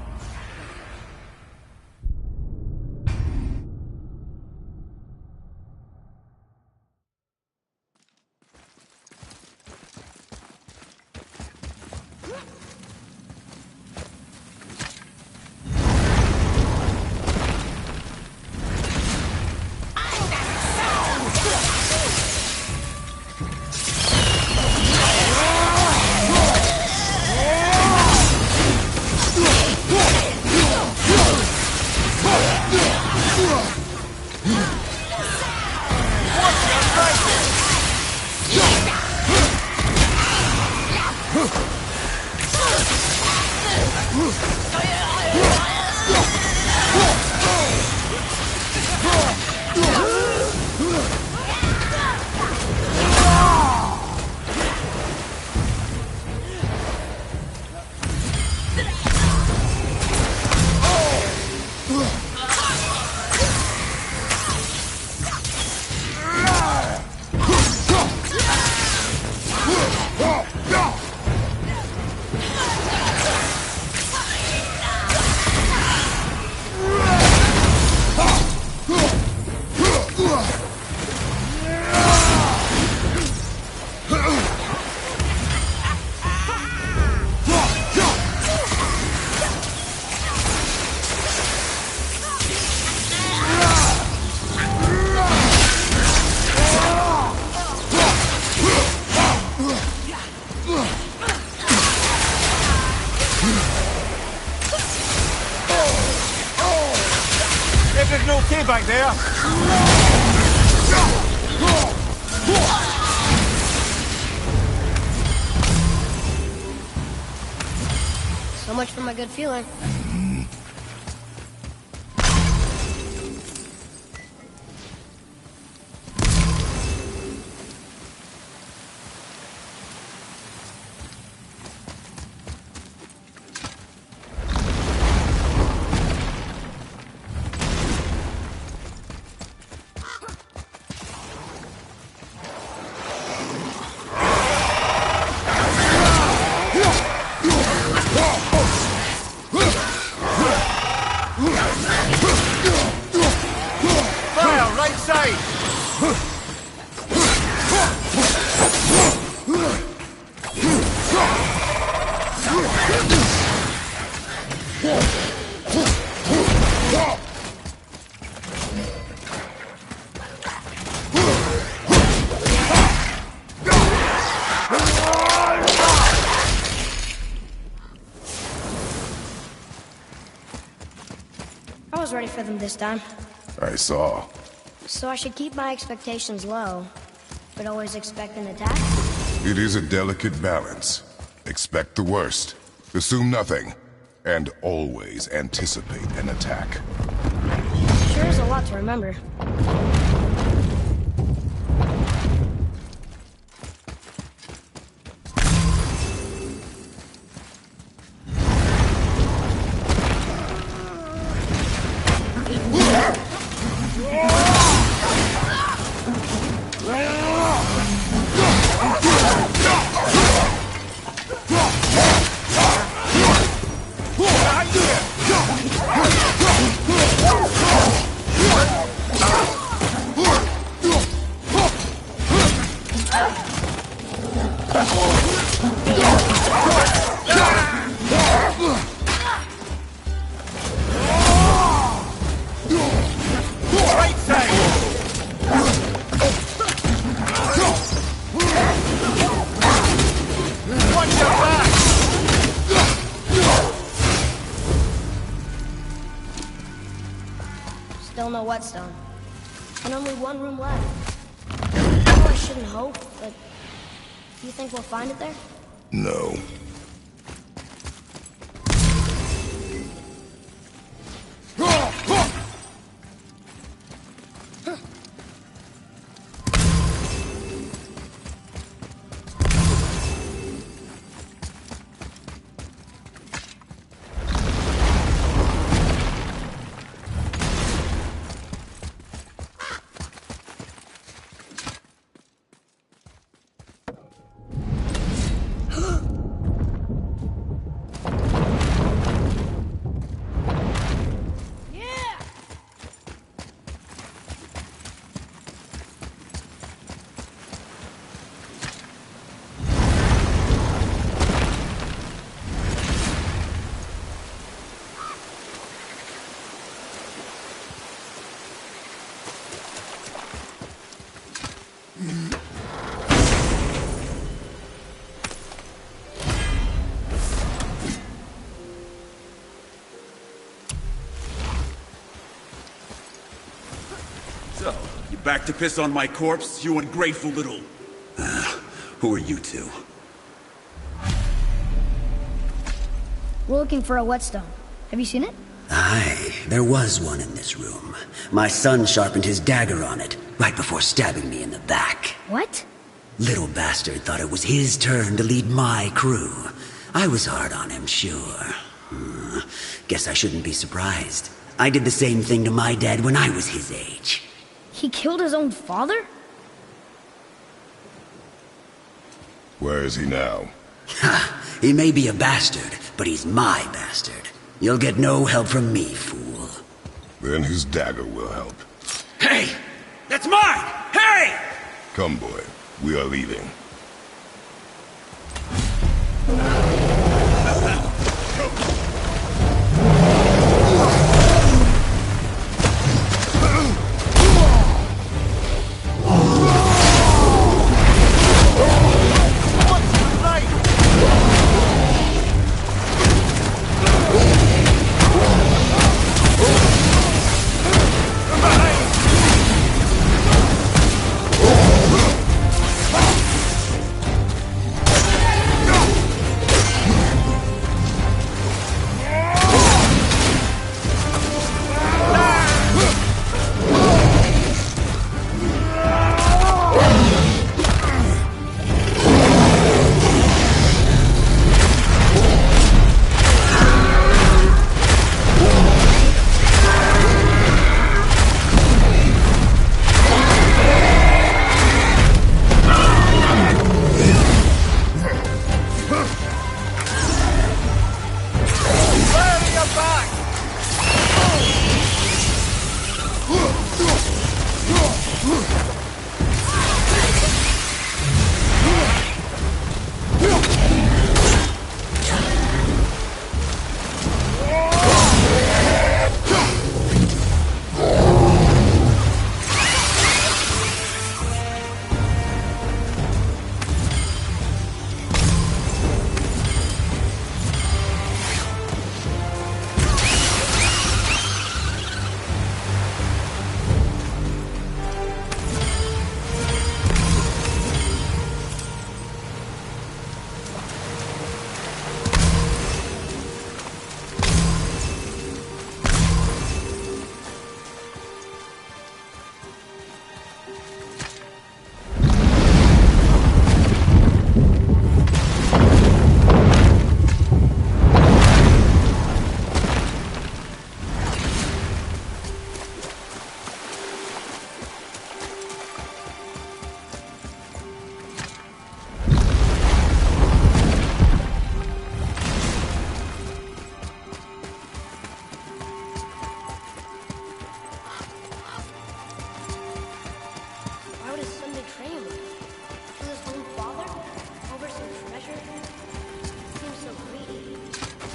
[SPEAKER 3] Everything okay back there?
[SPEAKER 5] So much for my good feeling.
[SPEAKER 3] Fire, right side!
[SPEAKER 5] I was ready for them this time.
[SPEAKER 2] I saw.
[SPEAKER 5] So I should keep my expectations low, but always expect an attack?
[SPEAKER 2] It is a delicate balance. Expect the worst, assume nothing, and always anticipate an attack.
[SPEAKER 5] Sure is a lot to remember. Still no whetstone. And only one room left. I know I shouldn't hope, but do you think we'll find it there?
[SPEAKER 2] No.
[SPEAKER 7] So, you back to piss on my corpse, you ungrateful little... who are you two?
[SPEAKER 5] We're looking for a whetstone. Have you seen it?
[SPEAKER 8] Aye, there was one in this room. My son sharpened his dagger on it, right before stabbing me in the back.
[SPEAKER 5] What?
[SPEAKER 8] Little bastard thought it was his turn to lead my crew. I was hard on him, sure. Guess I shouldn't be surprised. I did the same thing to my dad when I was his age.
[SPEAKER 5] He killed his own father?
[SPEAKER 2] Where is he now?
[SPEAKER 8] Ha! He may be a bastard, but he's my bastard. You'll get no help from me, fool.
[SPEAKER 2] Then his dagger will help.
[SPEAKER 7] Hey! That's mine! Hey!
[SPEAKER 2] Come, boy. We are leaving.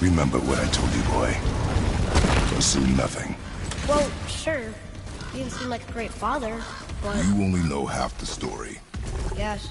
[SPEAKER 2] Remember what I told you, boy. Assume nothing.
[SPEAKER 5] Well, sure. You didn't seem like a great father, but...
[SPEAKER 2] You only know half the story.
[SPEAKER 5] Yes.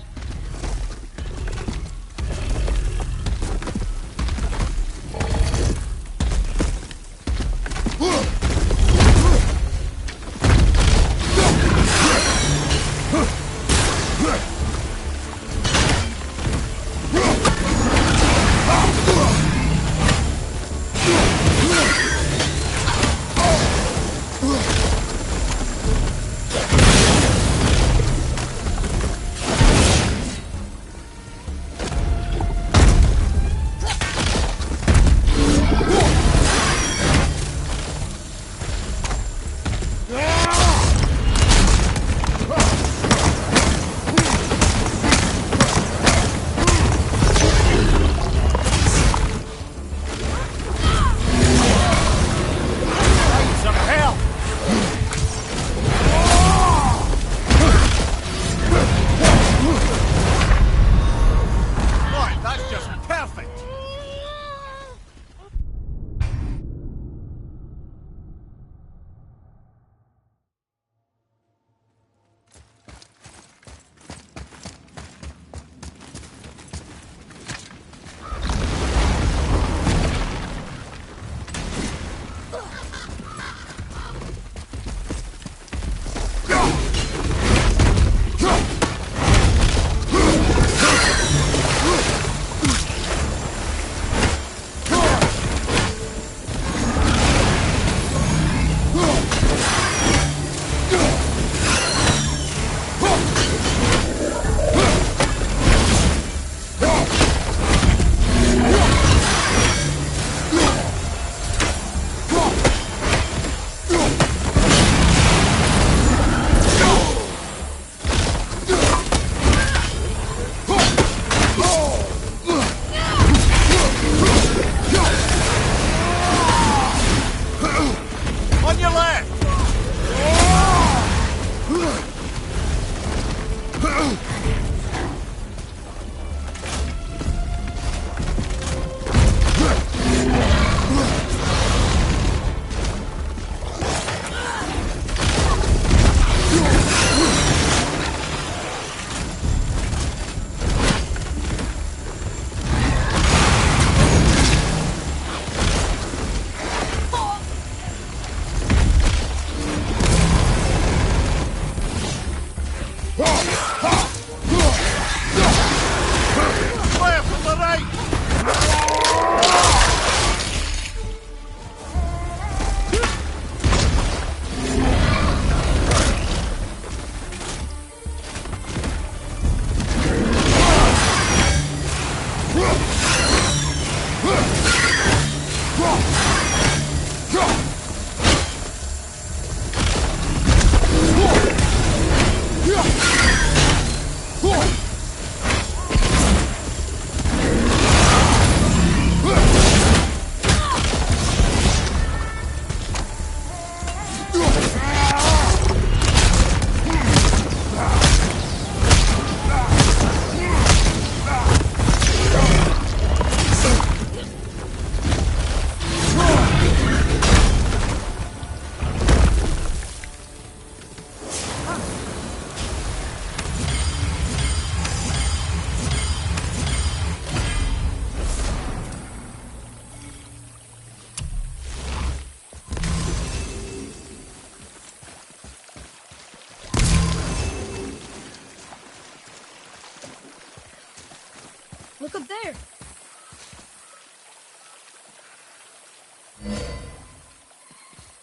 [SPEAKER 5] Look up there.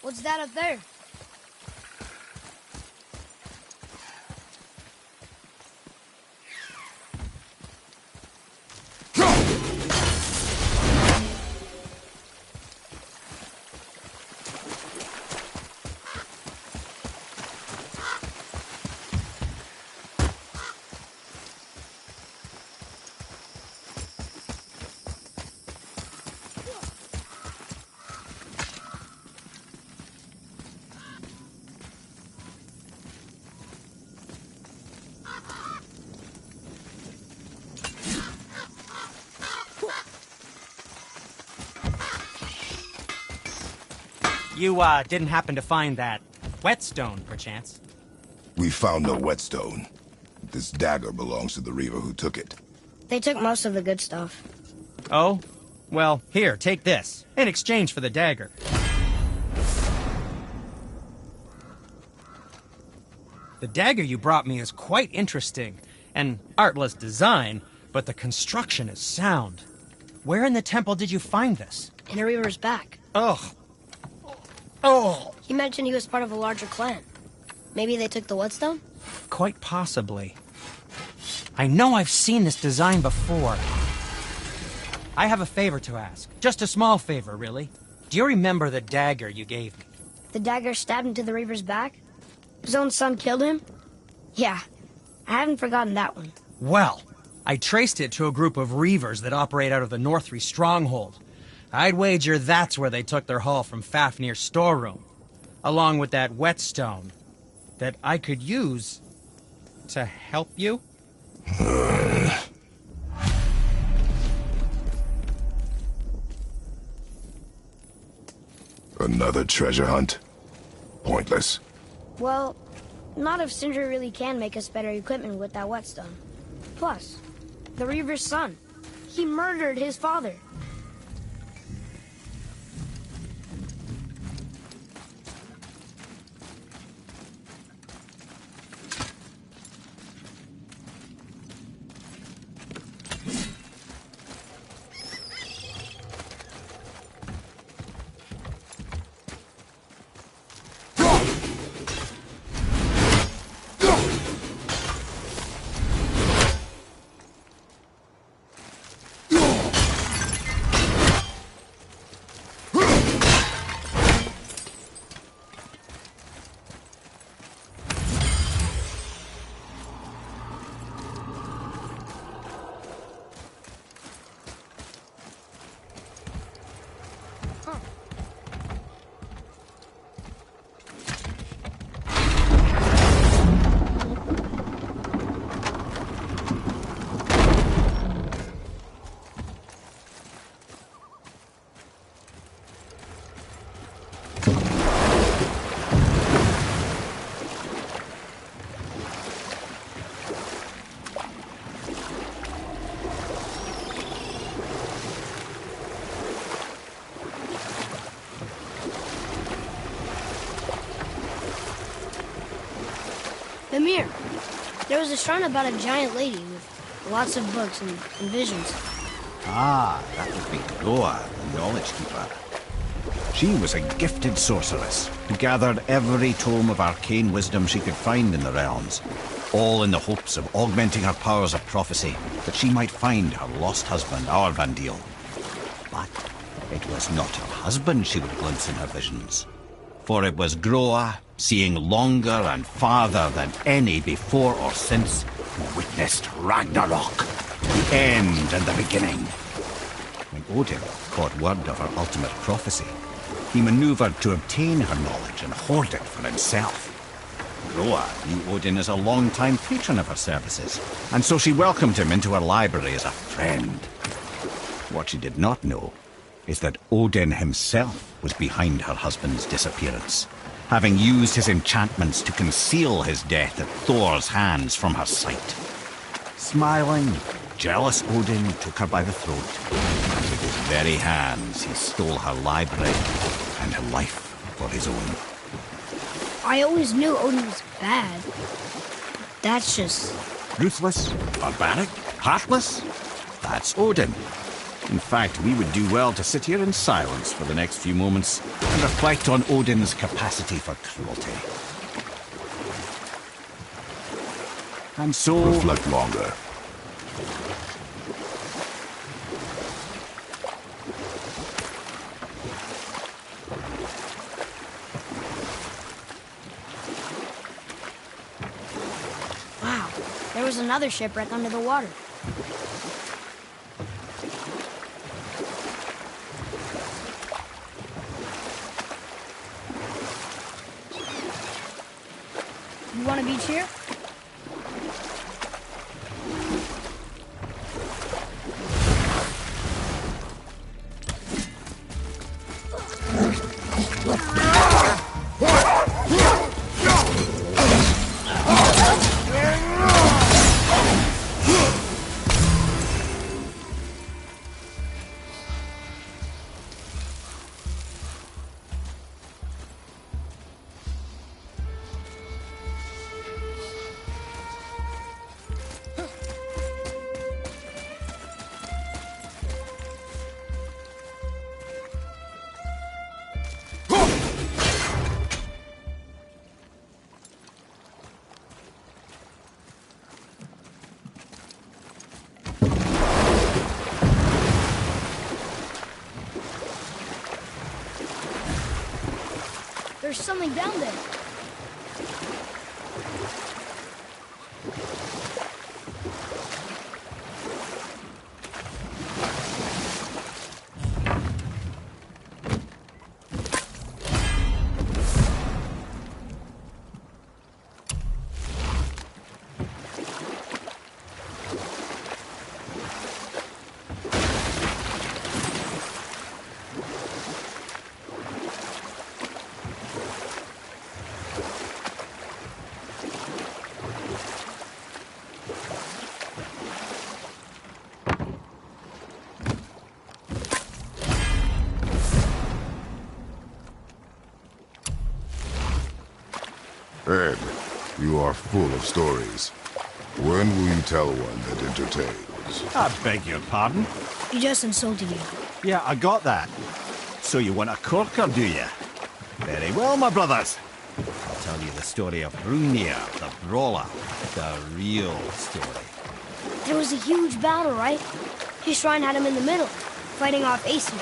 [SPEAKER 5] What's that up there?
[SPEAKER 6] You, didn't happen to find that whetstone, perchance?
[SPEAKER 2] We found no whetstone. This dagger belongs to the Reaver who took it.
[SPEAKER 5] They took most of the good stuff.
[SPEAKER 6] Oh? Well, here, take this, in exchange for the dagger. The dagger you brought me is quite interesting. An artless design, but the construction is sound. Where in the temple did you find this?
[SPEAKER 5] In a Reaver's back.
[SPEAKER 6] Ugh. Oh!
[SPEAKER 5] He mentioned he was part of a larger clan. Maybe they took the whetstone?
[SPEAKER 6] Quite possibly. I know I've seen this design before. I have a favor to ask. Just a small favor, really. Do you remember the dagger you gave me?
[SPEAKER 5] The dagger stabbed into the Reaver's back? His own son killed him? Yeah, I haven't forgotten that one.
[SPEAKER 6] Well, I traced it to a group of Reavers that operate out of the Northree stronghold. I'd wager that's where they took their haul from Fafnir's storeroom, along with that whetstone that I could use to help you.
[SPEAKER 2] Another treasure hunt? Pointless.
[SPEAKER 5] Well, not if Sindri really can make us better equipment with that whetstone. Plus, the Reaver's son. He murdered his father. Mimir, there was a shrine about a giant lady with lots of books and visions.
[SPEAKER 3] Ah, that would be Groa, the Knowledge Keeper. She was a gifted sorceress who gathered every tome of arcane wisdom she could find in the realms, all in the hopes of augmenting her powers of prophecy, that she might find her lost husband, Arvandil. But it was not her husband she would glimpse in her visions, for it was Groa, seeing longer and farther than any before or since, who witnessed Ragnarok, the end and the beginning. When Odin caught word of her ultimate prophecy, he maneuvered to obtain her knowledge and hoard it for himself. Groa knew Odin as a long-time patron of her services, and so she welcomed him into her library as a friend. What she did not know is that Odin himself was behind her husband's disappearance, having used his enchantments to conceal his death at Thor's hands from her sight. Smiling, jealous Odin took her by the throat, and with his very hands he stole her library and her life for his own.
[SPEAKER 5] I always knew Odin was bad. That's just...
[SPEAKER 3] Ruthless, barbaric, heartless? That's Odin. In fact, we would do well to sit here in silence for the next few moments and reflect on Odin's capacity for cruelty. And so...
[SPEAKER 2] Reflect longer.
[SPEAKER 5] Wow, there was another shipwreck under the water. You want a beach here? There's something down there.
[SPEAKER 2] Ed, you are full of stories. When will you tell one that entertains?
[SPEAKER 3] I beg your pardon?
[SPEAKER 5] He just insulted you.
[SPEAKER 3] Yeah, I got that. So you want a corker, do you? Very well, my brothers. I'll tell you the story of Hrungnir, the brawler. The real story.
[SPEAKER 5] There was a huge battle, right? His shrine had him in the middle, fighting off Aesir.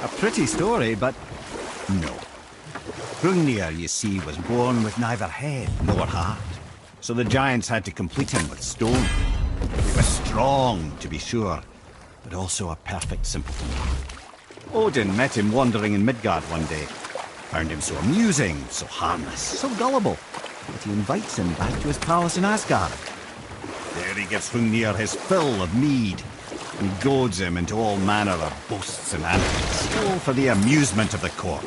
[SPEAKER 3] A pretty story, but no. Hrungnir, you see, was born with neither head nor heart. So the giants had to complete him with stone. He was strong, to be sure, but also a perfect simpleton. Odin met him wandering in Midgard one day. Found him so amusing, so harmless, so gullible, that he invites him back to his palace in Asgard. There he gives Hrungnir his fill of mead, and goads him into all manner of boasts and antics, all for the amusement of the court.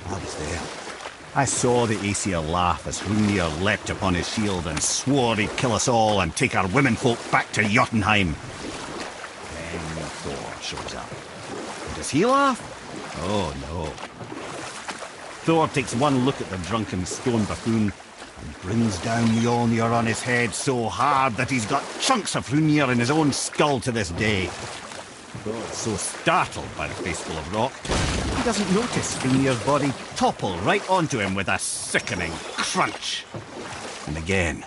[SPEAKER 3] I was there. I saw the Aesir laugh as Hrungnir leapt upon his shield and swore he'd kill us all and take our womenfolk back to Jotunheim. Then Thor shows up. And does he laugh? Oh, no. Thor takes one look at the drunken stone buffoon and brings down Mjolnir on his head so hard that he's got chunks of Hrungnir in his own skull to this day. Thor is so startled by the face full of rock, he doesn't notice Hrungnir's body topple right onto him with a sickening crunch. And again,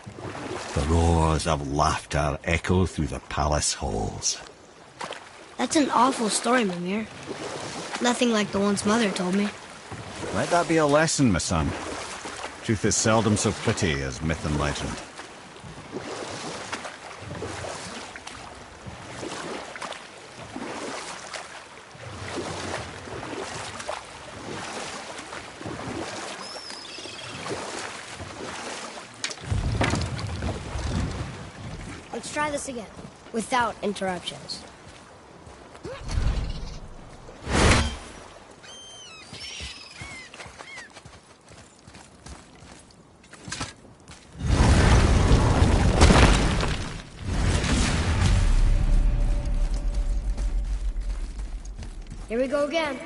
[SPEAKER 3] the roars of laughter echo through the palace halls.
[SPEAKER 5] That's an awful story, Mimir. Nothing like the ones Mother told me.
[SPEAKER 3] Let that be a lesson, my son. Truth is seldom so pretty as myth and legend.
[SPEAKER 5] Let's try this again, without interruptions. Here we go again.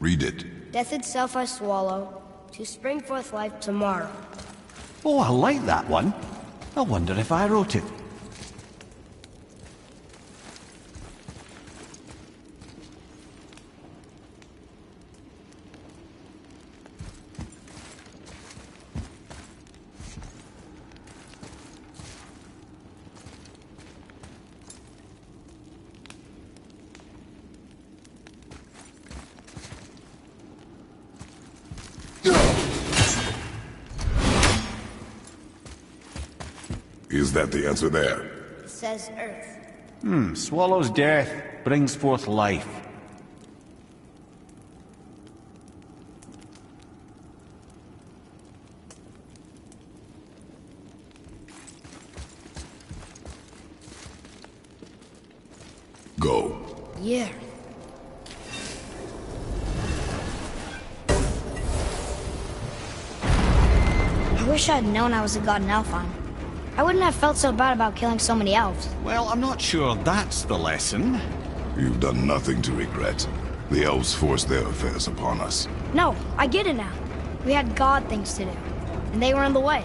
[SPEAKER 2] Read it.
[SPEAKER 5] Death itself I swallow, to spring forth life tomorrow.
[SPEAKER 3] Oh, I like that one. I wonder if I wrote it.
[SPEAKER 2] Is that the answer there?
[SPEAKER 5] It says Earth.
[SPEAKER 3] Swallows death, brings forth life.
[SPEAKER 2] Go.
[SPEAKER 5] Yeah. I wish I'd known I was a god in Alfheim. I wouldn't have felt so bad about killing so many elves.
[SPEAKER 3] Well, I'm not sure that's the lesson.
[SPEAKER 2] You've done nothing to regret. The elves forced their affairs upon us.
[SPEAKER 5] No, I get it now. We had god things to do, and they were in the way,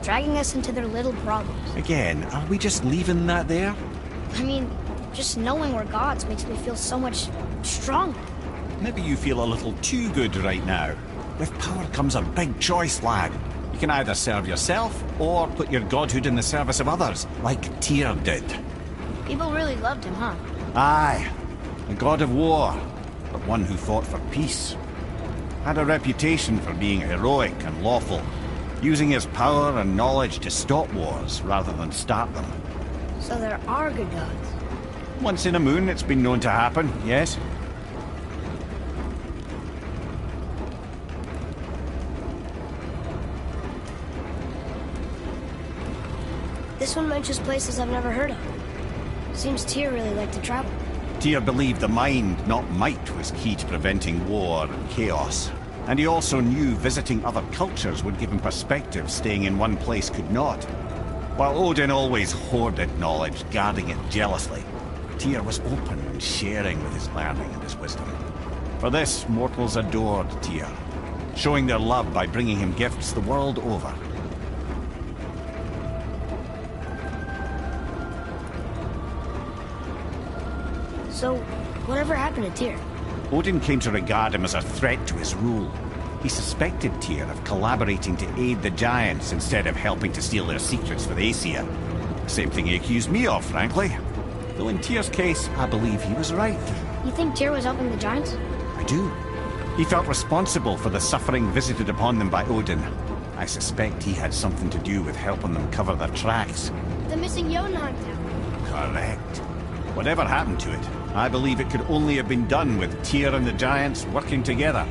[SPEAKER 5] dragging us into their little problems.
[SPEAKER 3] Again, are we just leaving that there?
[SPEAKER 5] I mean, just knowing we're gods makes me feel so much stronger.
[SPEAKER 3] Maybe you feel a little too good right now. With power comes a big choice, lad. You can either serve yourself, or put your godhood in the service of others, like Tyr did.
[SPEAKER 5] People really loved him, huh?
[SPEAKER 3] Aye, a god of war, but one who fought for peace. Had a reputation for being heroic and lawful, using his power and knowledge to stop wars rather than start them.
[SPEAKER 5] So there are good gods.
[SPEAKER 3] Once in a moon, it's been known to happen, yes?
[SPEAKER 5] This one mentions places I've never heard of. Seems Tyr really liked to travel.
[SPEAKER 3] Tyr believed the mind, not might, was key to preventing war and chaos. And he also knew visiting other cultures would give him perspective staying in one place could not. While Odin always hoarded knowledge, guarding it jealously, Tyr was open and sharing with his learning and his wisdom. For this, mortals adored Tyr, showing their love by bringing him gifts the world over.
[SPEAKER 5] So, whatever happened to Tyr?
[SPEAKER 3] Odin came to regard him as a threat to his rule. He suspected Tyr of collaborating to aid the Giants instead of helping to steal their secrets for the Aesir. Same thing he accused me of, frankly. Though in Tyr's case, I believe he was right.
[SPEAKER 5] You think Tyr was helping the Giants?
[SPEAKER 3] I do. He felt responsible for the suffering visited upon them by Odin. I suspect he had something to do with helping them cover their tracks.
[SPEAKER 5] The missing Jotunheim town.
[SPEAKER 3] Correct. Whatever happened to it, I believe it could only have been done with Tyr and the Giants working together.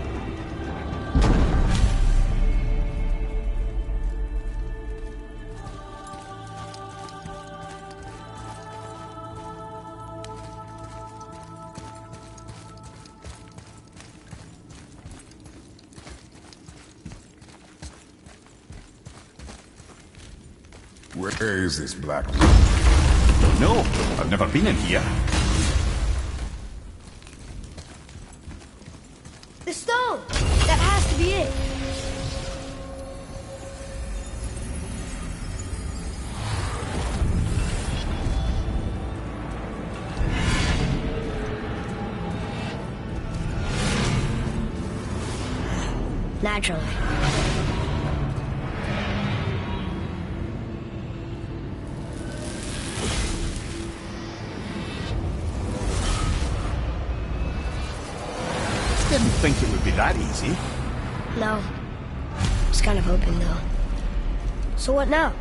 [SPEAKER 2] Where is this black room?
[SPEAKER 3] No, I've never been in here.
[SPEAKER 5] The stone! That has to be it! Naturally.
[SPEAKER 3] Didn't think it would be that easy.
[SPEAKER 5] No. I was kind of hoping, though. So what now?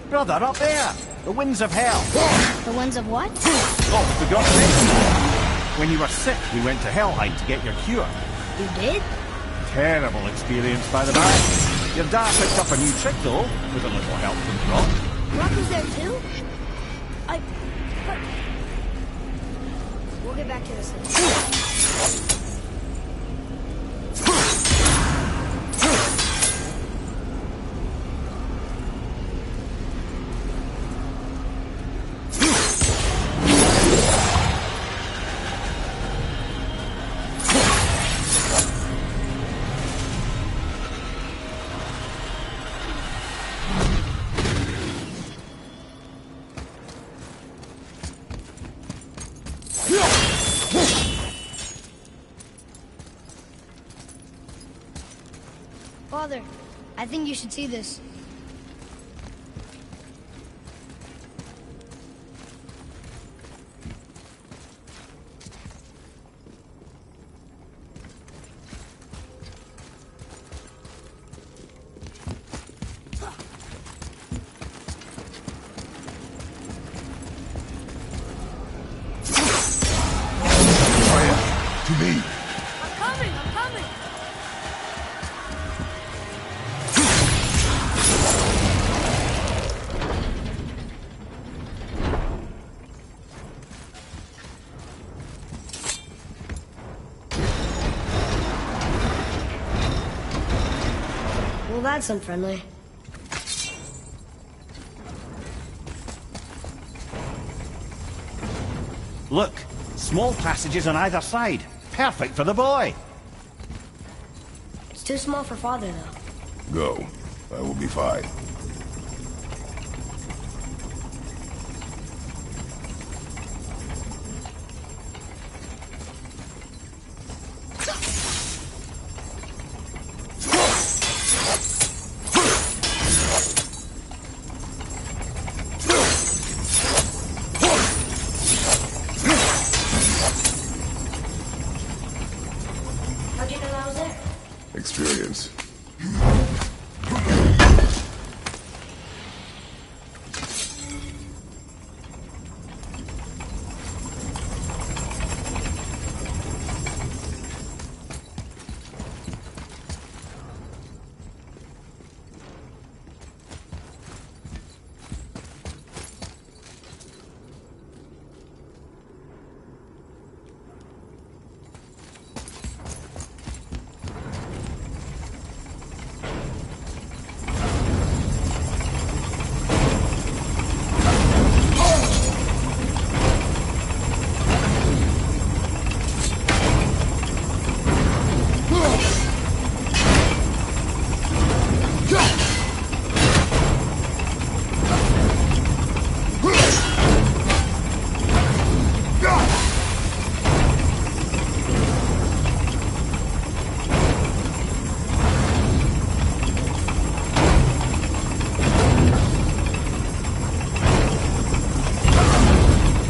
[SPEAKER 3] Brother, up there! The winds of hell!
[SPEAKER 5] The winds of what?
[SPEAKER 3] Oh, forgot to mention. When you were sick, we went to Helheim to get your cure.
[SPEAKER 5] You did?
[SPEAKER 3] Terrible experience, by the by. Your dad picked up a new trick, though, with a little help from Brock.
[SPEAKER 5] Brock was there, too? We'll get back to this later. Father, I think you should see this.
[SPEAKER 2] to me.
[SPEAKER 5] I'm coming, I'm coming! Well, that's unfriendly.
[SPEAKER 3] Look, small passages on either side. Perfect for the boy.
[SPEAKER 5] It's too small for Father, though.
[SPEAKER 2] Go. I will be fine.
[SPEAKER 5] How'd you know I was there?
[SPEAKER 2] Experience.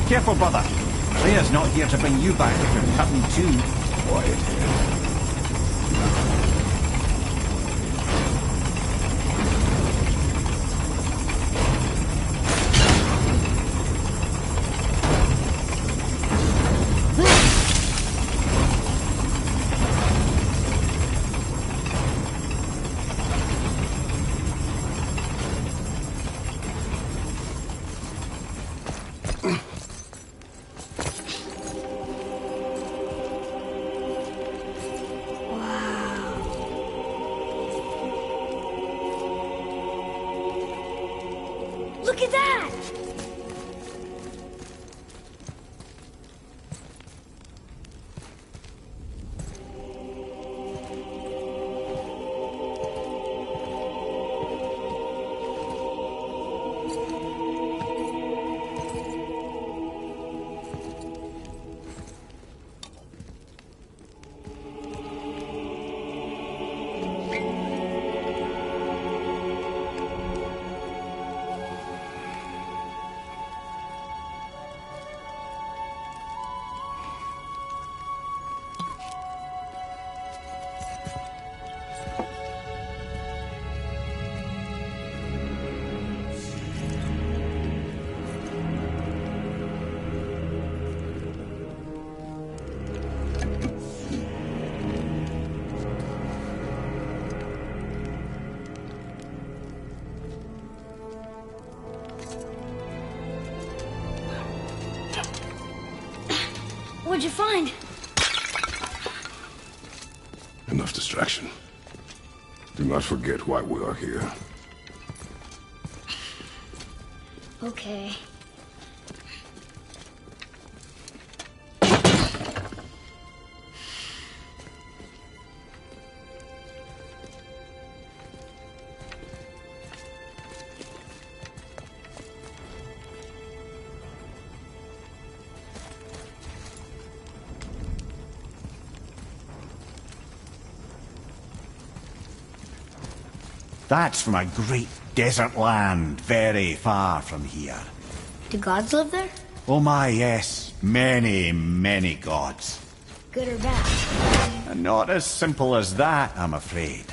[SPEAKER 3] Careful, brother. Leah's not here to bring you back if you're cutting too.
[SPEAKER 2] Quiet head.
[SPEAKER 5] Look at that! What'd you find?
[SPEAKER 2] Enough distraction. Do not forget why we are here.
[SPEAKER 5] Okay.
[SPEAKER 3] That's from a great desert land, very far from here.
[SPEAKER 5] Do gods live there?
[SPEAKER 3] Oh my, yes. Many, many gods.
[SPEAKER 5] Good or bad?
[SPEAKER 3] And not as simple as that, I'm afraid.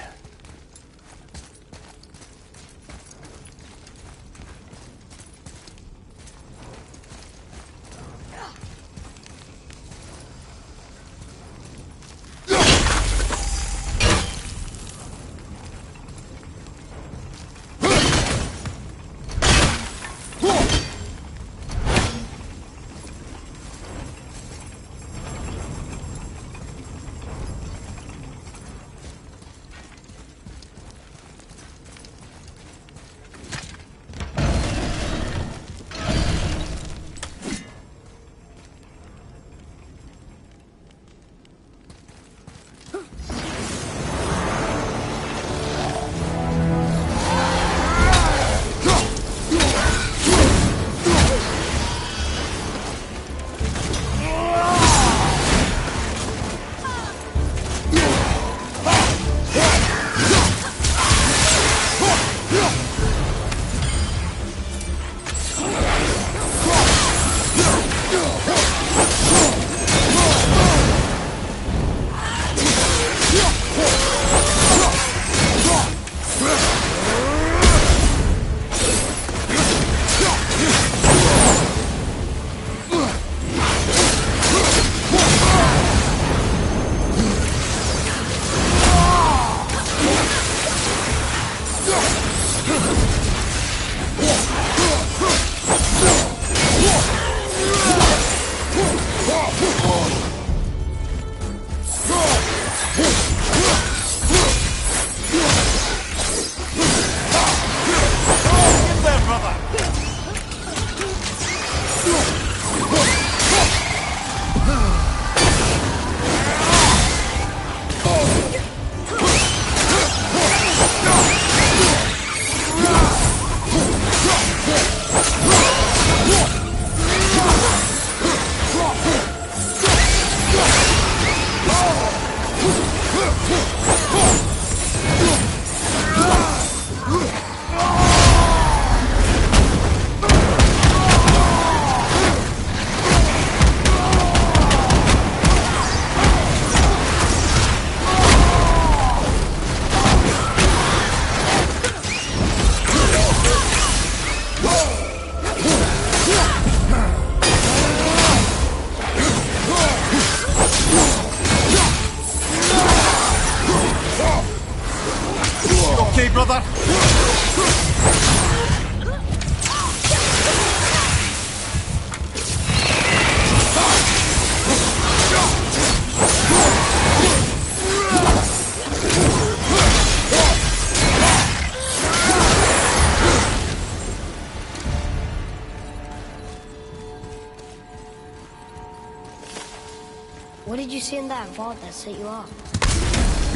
[SPEAKER 5] What did you see in that vault that set you off?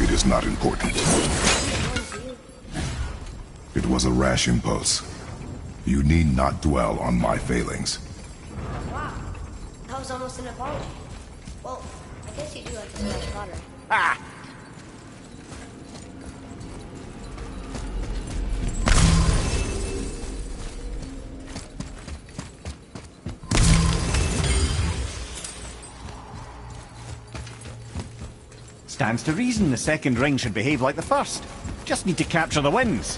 [SPEAKER 2] It is not important. It was a rash impulse. You need not dwell on my failings.
[SPEAKER 5] Wow. That was almost an apology. Well, I guess you do like to smash pottery.
[SPEAKER 3] Ah! Stands to reason the second ring should behave like the first. Just need to capture the winds.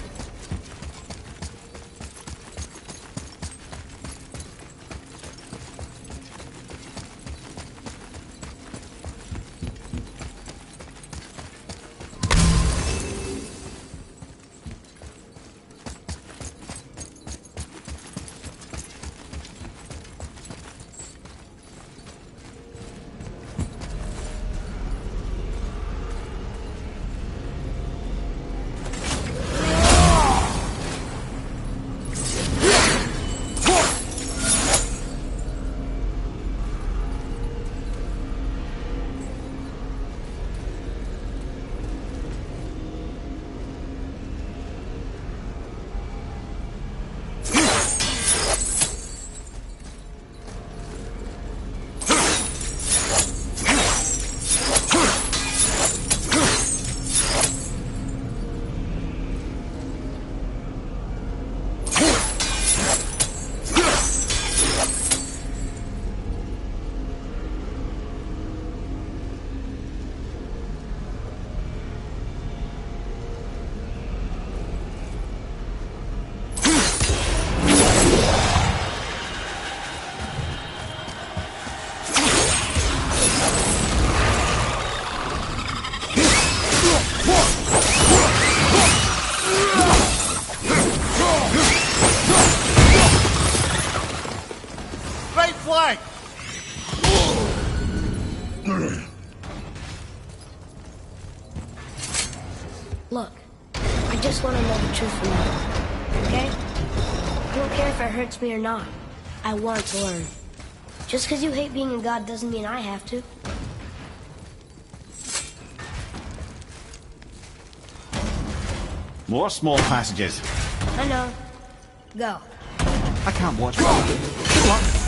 [SPEAKER 5] Look, I just want to know the truth from you, okay? I don't care if it hurts me or not. I want to learn. Just because you hate being a god doesn't mean I have to.
[SPEAKER 3] More small passages.
[SPEAKER 5] I know. Go.
[SPEAKER 3] I can't watch. Good luck.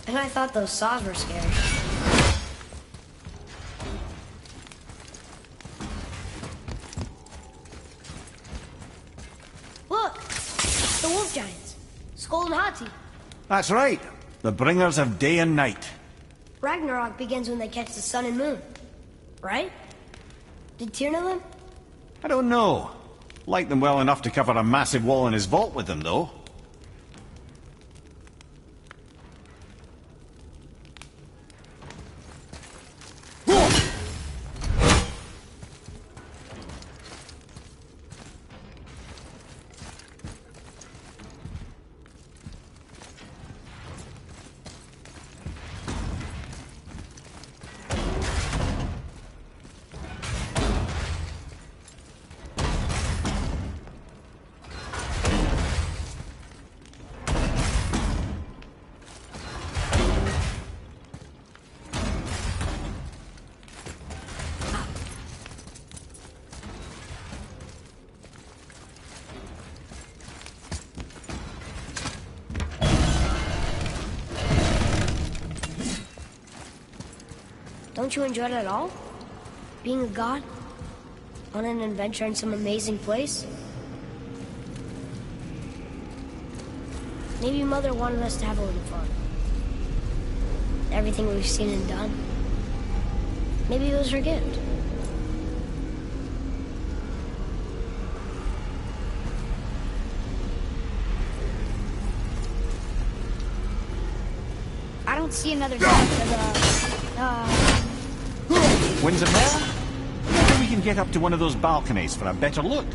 [SPEAKER 5] And I thought those saws were scary. Look! The wolf giants. Skull and Hati.
[SPEAKER 3] That's right. The bringers of day and night.
[SPEAKER 5] Ragnarok begins when they catch the sun and moon. Right? Did Tyr know them?
[SPEAKER 3] I don't know. Like them well enough to cover a massive wall in his vault with them, though.
[SPEAKER 5] Don't you enjoy it at all? Being a god? On an adventure in some amazing place? Maybe Mother wanted us to have a little fun. Everything we've seen and done. Maybe it was her gift. I don't see another door to the,
[SPEAKER 3] Winds of Hell? Maybe we can get up to one of those balconies for a better look.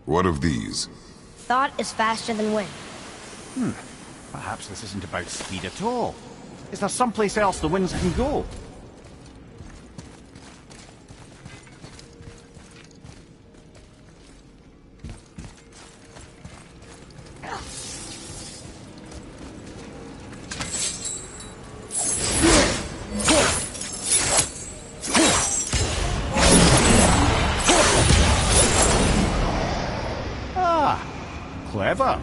[SPEAKER 2] What of these?
[SPEAKER 5] Thought is faster than wind.
[SPEAKER 3] Perhaps this isn't about speed at all. Is there someplace else the winds can go? Clever.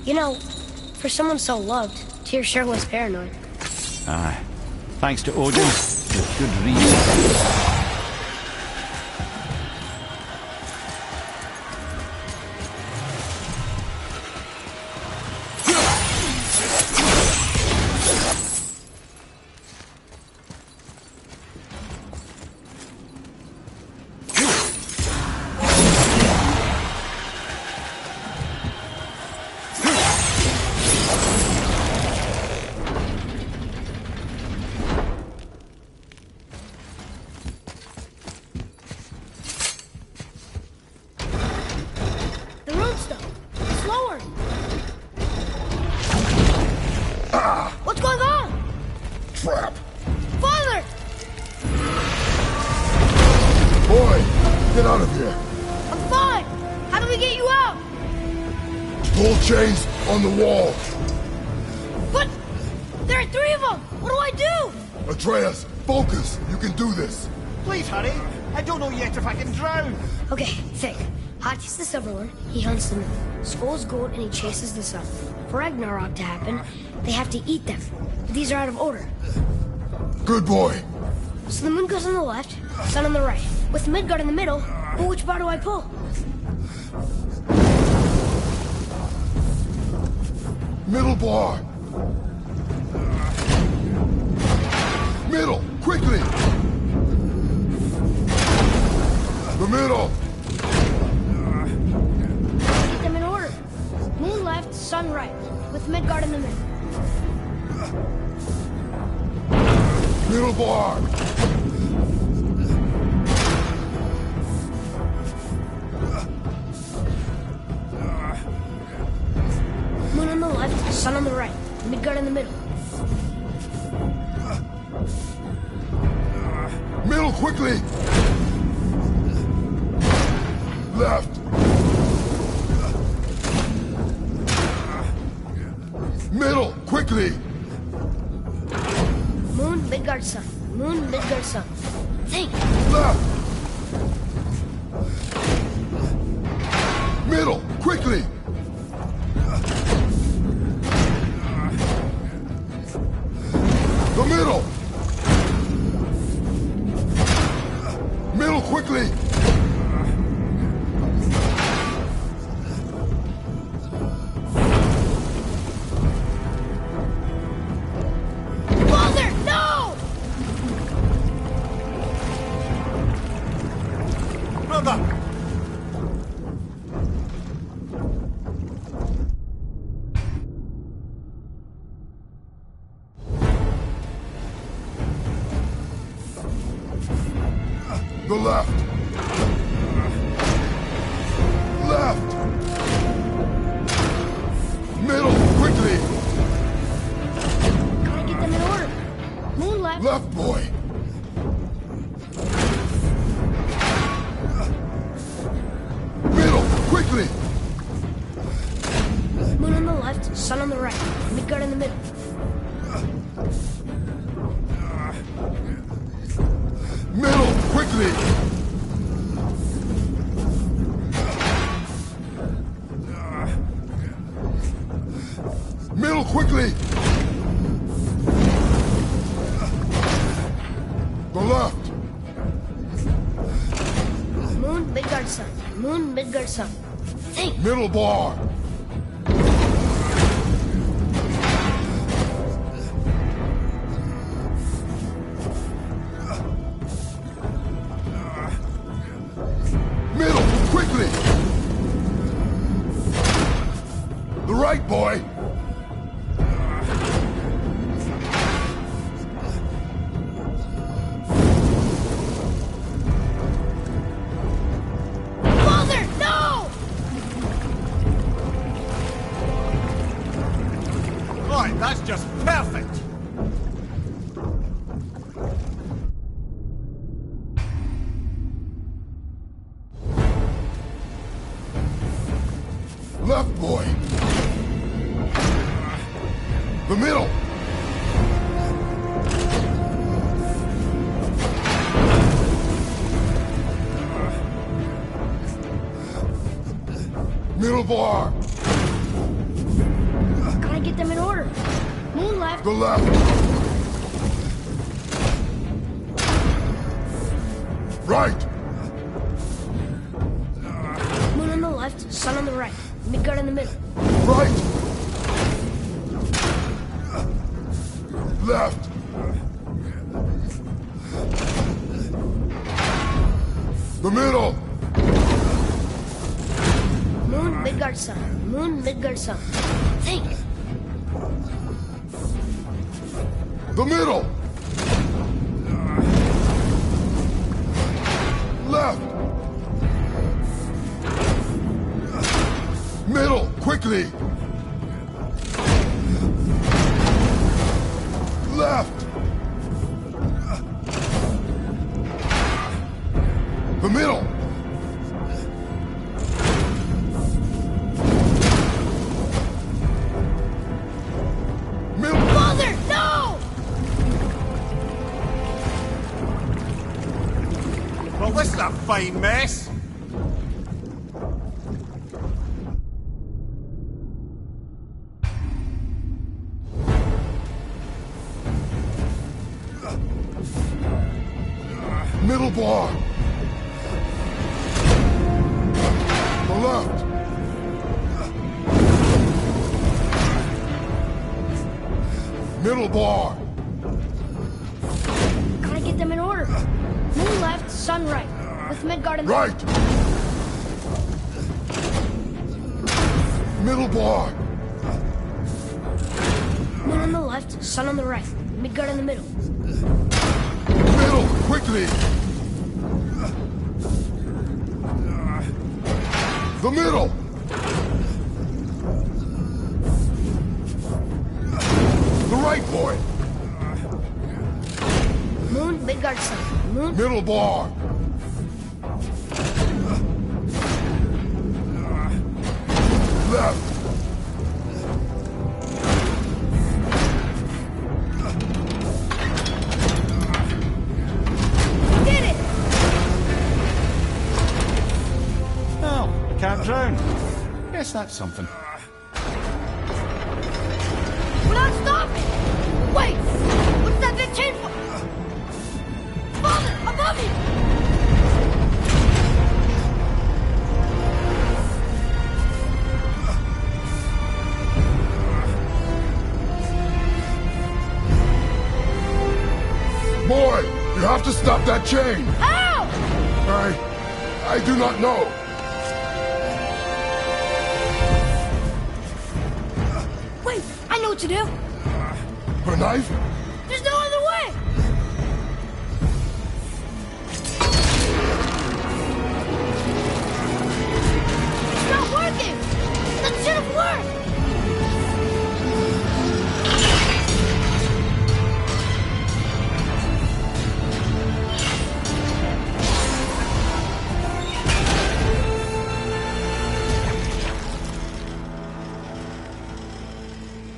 [SPEAKER 5] You know, for someone so loved, Tyr sure was paranoid.
[SPEAKER 3] Aye. Thanks to Odin, with good reason.
[SPEAKER 5] What's going on?
[SPEAKER 2] Trap!
[SPEAKER 5] Father!
[SPEAKER 2] Boy, get out of here!
[SPEAKER 5] I'm fine! How do we get you out?
[SPEAKER 2] Pull chains on the wall!
[SPEAKER 5] But there are 3 of them! What do I do?
[SPEAKER 2] Atreus, focus! You can do this!
[SPEAKER 3] Please hurry. I don't know yet if I can drown.
[SPEAKER 5] Okay, think. Hati's the silver one, he hunts the moon. Skull's gold and he chases the sun. For Ragnarok to happen, they have to eat them. But these are out of order.
[SPEAKER 2] Good boy!
[SPEAKER 5] So the moon goes on the left, sun on the right. With Midgard in the middle, but which bar do I pull?
[SPEAKER 2] Middle bar! Middle! Quickly! The middle!
[SPEAKER 5] Get them in order. Moon left, sun right. With Midgard in the middle.
[SPEAKER 2] Middle bar!
[SPEAKER 5] Moon on the left, sun on the right. Midgard in the middle.
[SPEAKER 2] Middle, quickly! Left! Middle, quickly!
[SPEAKER 5] Moon, Midgard, sun. Moon, Midgard, sun. Think.
[SPEAKER 2] Left! Middle, quickly! The middle! Middle, quickly!
[SPEAKER 5] Father, no!
[SPEAKER 3] Brother!
[SPEAKER 2] The left! Left! Middle, quickly!
[SPEAKER 5] Gotta get them in order. Moon left.
[SPEAKER 2] Left, boy! Middle, quickly!
[SPEAKER 5] Moon on the left, sun on the right. Midgard in the middle.
[SPEAKER 2] Middle, quickly! Middle, quickly! The left!
[SPEAKER 5] Moon, Midgard, sun. Moon, Midgard, sun. Think.
[SPEAKER 2] Middle bar! Middle, quickly! The right, boy!
[SPEAKER 5] Father, no!
[SPEAKER 3] Right, that's just perfect.
[SPEAKER 2] Left, boy! The middle! Middle bar!
[SPEAKER 5] Gotta get them in order. Moon left.
[SPEAKER 2] The left! Right!
[SPEAKER 5] Moon on the left, sun on the right. Midgard in the middle.
[SPEAKER 2] Right! Left! The middle!
[SPEAKER 5] Moon, Midgard, sun. Moon, Midgard, sun. Think.
[SPEAKER 2] The middle! Left! Middle, quickly!
[SPEAKER 3] a fine mess!
[SPEAKER 2] Middle bar. The left. Middle bar.
[SPEAKER 5] Gotta get them in order. Moon left, sun right. With Midgard in the...
[SPEAKER 2] Right. Middle bar.
[SPEAKER 5] Moon on the left, sun on the right. Midgard in the middle.
[SPEAKER 2] Middle, quickly. The middle. The right, boy.
[SPEAKER 5] Moon, Midgard, sun. Moon...
[SPEAKER 2] Middle bar. Left.
[SPEAKER 5] Did it!
[SPEAKER 3] Oh, I can't drown. Guess that's something.
[SPEAKER 5] We're not stopping! Wait! What's that big chain for? Father, above you!
[SPEAKER 2] Boy, you have to stop that chain.
[SPEAKER 5] How?
[SPEAKER 2] I do not know.
[SPEAKER 5] Wait, I know what to do.
[SPEAKER 2] A knife?
[SPEAKER 5] There's no other way! It's not working! That should have worked!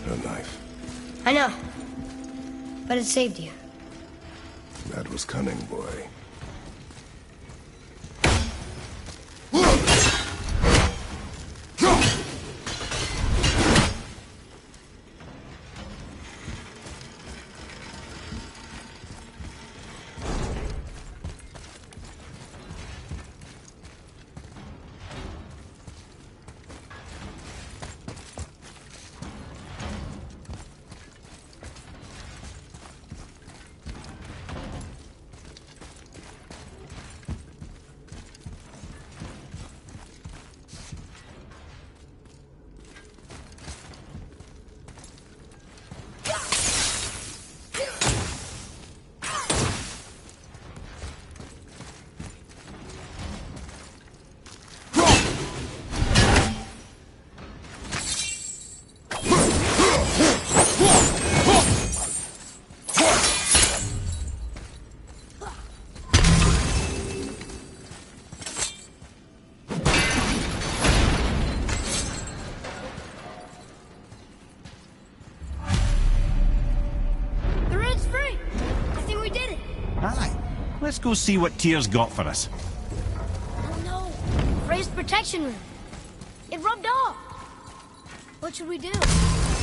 [SPEAKER 2] A knife.
[SPEAKER 5] I know. But it saved you.
[SPEAKER 2] That was cunning, boy.
[SPEAKER 3] Aye. Let's go see what Tyr's got for us.
[SPEAKER 5] Oh no! Raised protection room. It rubbed off. What should we do?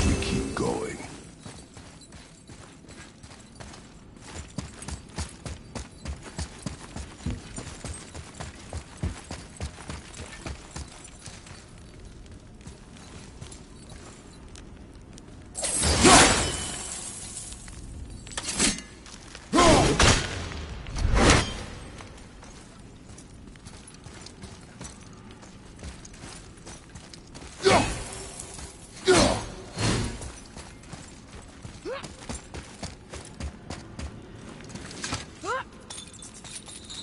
[SPEAKER 2] We keep going.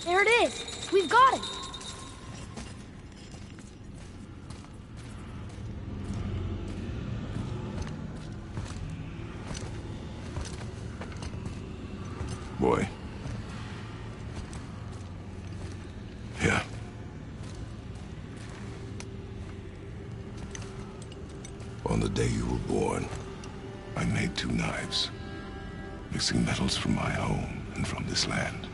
[SPEAKER 5] There it is. We've got it.
[SPEAKER 2] Boy. Yeah. On the day you were born, I made 2 knives, mixing metals from my home and from this land.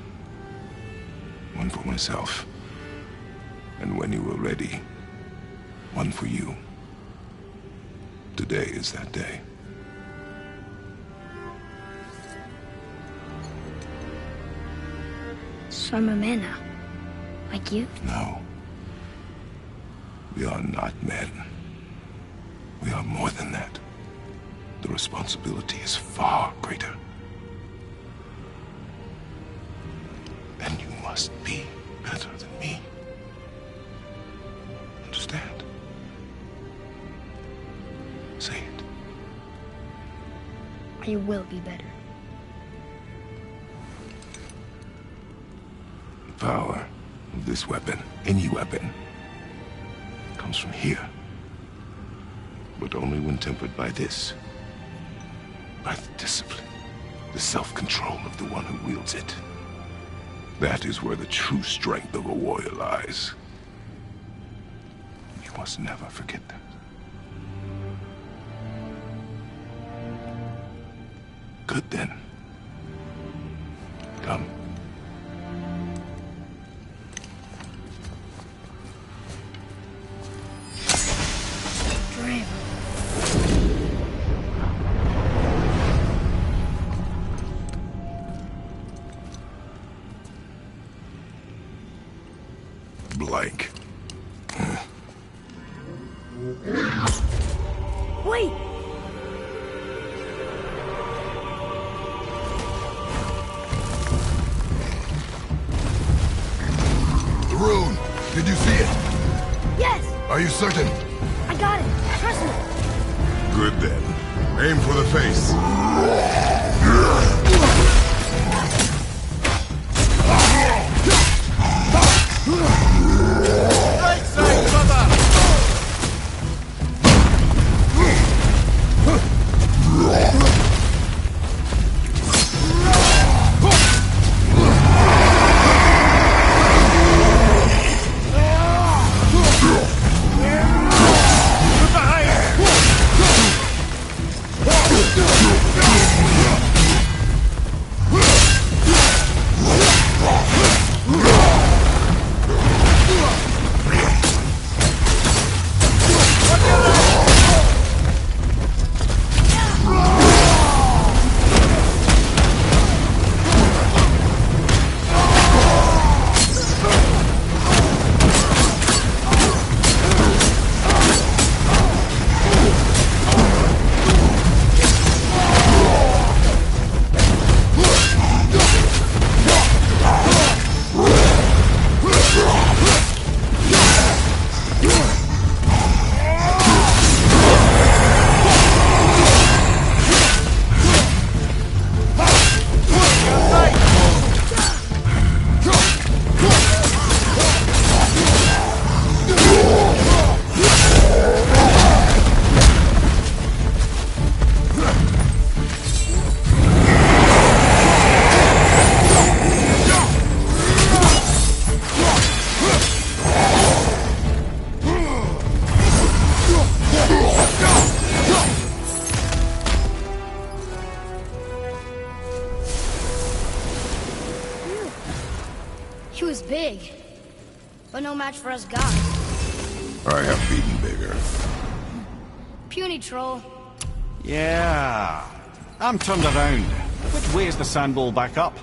[SPEAKER 2] one for myself. And when you are ready, one for you. Today is that day.
[SPEAKER 5] So I'm a man now. Like you?
[SPEAKER 2] No. We are not men. We are more than that. The responsibility is far greater. And you must be better than me. Understand? Say it.
[SPEAKER 5] I will be better.
[SPEAKER 2] The power of this weapon, any weapon, comes from here. But only when tempered by this. By the discipline, the self-control of the one who wields it. That is where the true strength of a warrior lies. You must never forget that. Good then. Come. Blank.
[SPEAKER 5] Wait!
[SPEAKER 2] The rune! Did you see it?
[SPEAKER 5] Yes!
[SPEAKER 2] Are you certain?
[SPEAKER 5] I got it! Trust me!
[SPEAKER 2] Good then. Aim for the face.
[SPEAKER 5] He was big, but no match for us gods.
[SPEAKER 2] I have beaten bigger.
[SPEAKER 5] Puny troll.
[SPEAKER 3] Yeah. I'm turned around. Which way is the sandball back up?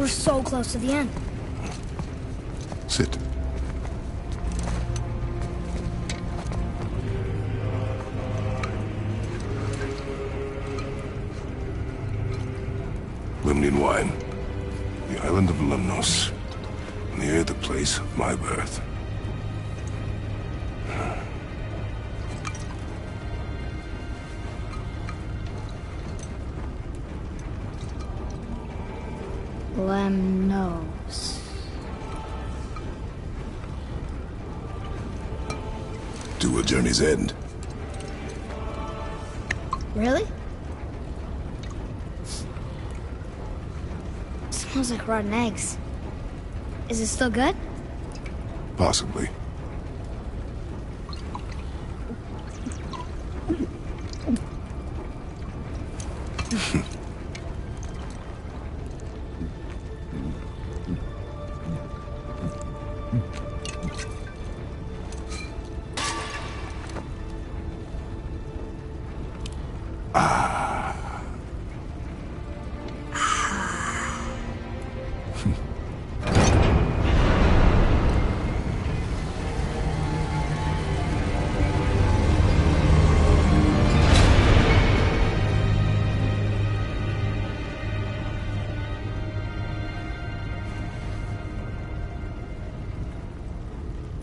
[SPEAKER 5] We're so close to the end.
[SPEAKER 2] Sit. Limnian wine. The island of Lemnos. Near the place of my birth.
[SPEAKER 5] Lemnos.
[SPEAKER 2] To a journey's end.
[SPEAKER 5] Really? Smells like rotten eggs. Is it still good?
[SPEAKER 2] Possibly.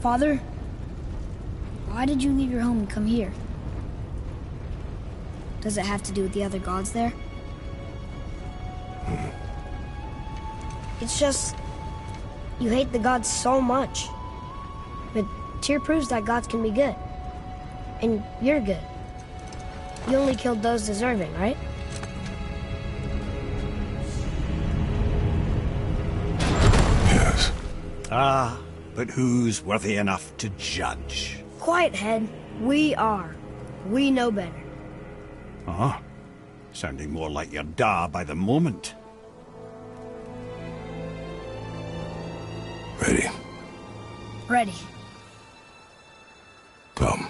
[SPEAKER 5] Father, why did you leave your home and come here? Does it have to do with the other gods there? It's just, you hate the gods so much. But Tyr proves that gods can be good. And you're good. You only killed those deserving, right?
[SPEAKER 2] Yes.
[SPEAKER 3] Ah, but who's worthy enough to judge?
[SPEAKER 5] Quiet, head. We are. We know better.
[SPEAKER 3] Uh-huh. Sounding more like your da by the moment.
[SPEAKER 2] Ready.
[SPEAKER 5] Ready.
[SPEAKER 2] Come.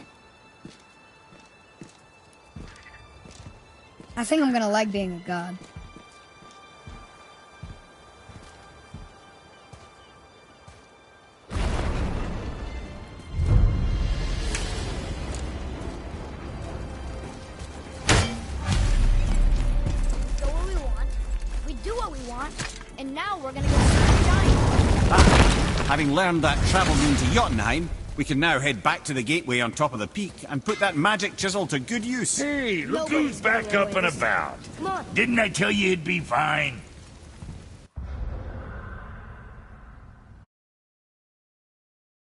[SPEAKER 5] I think I'm gonna like being a god. And now we're gonna go to giant.
[SPEAKER 3] Having learned that travel route to Jotunheim, we can now head back to the gateway on top of the peak and put that magic chisel to good use.
[SPEAKER 1] Hey, look who's back up and about.
[SPEAKER 5] Come on.
[SPEAKER 1] Didn't I tell you it'd be fine?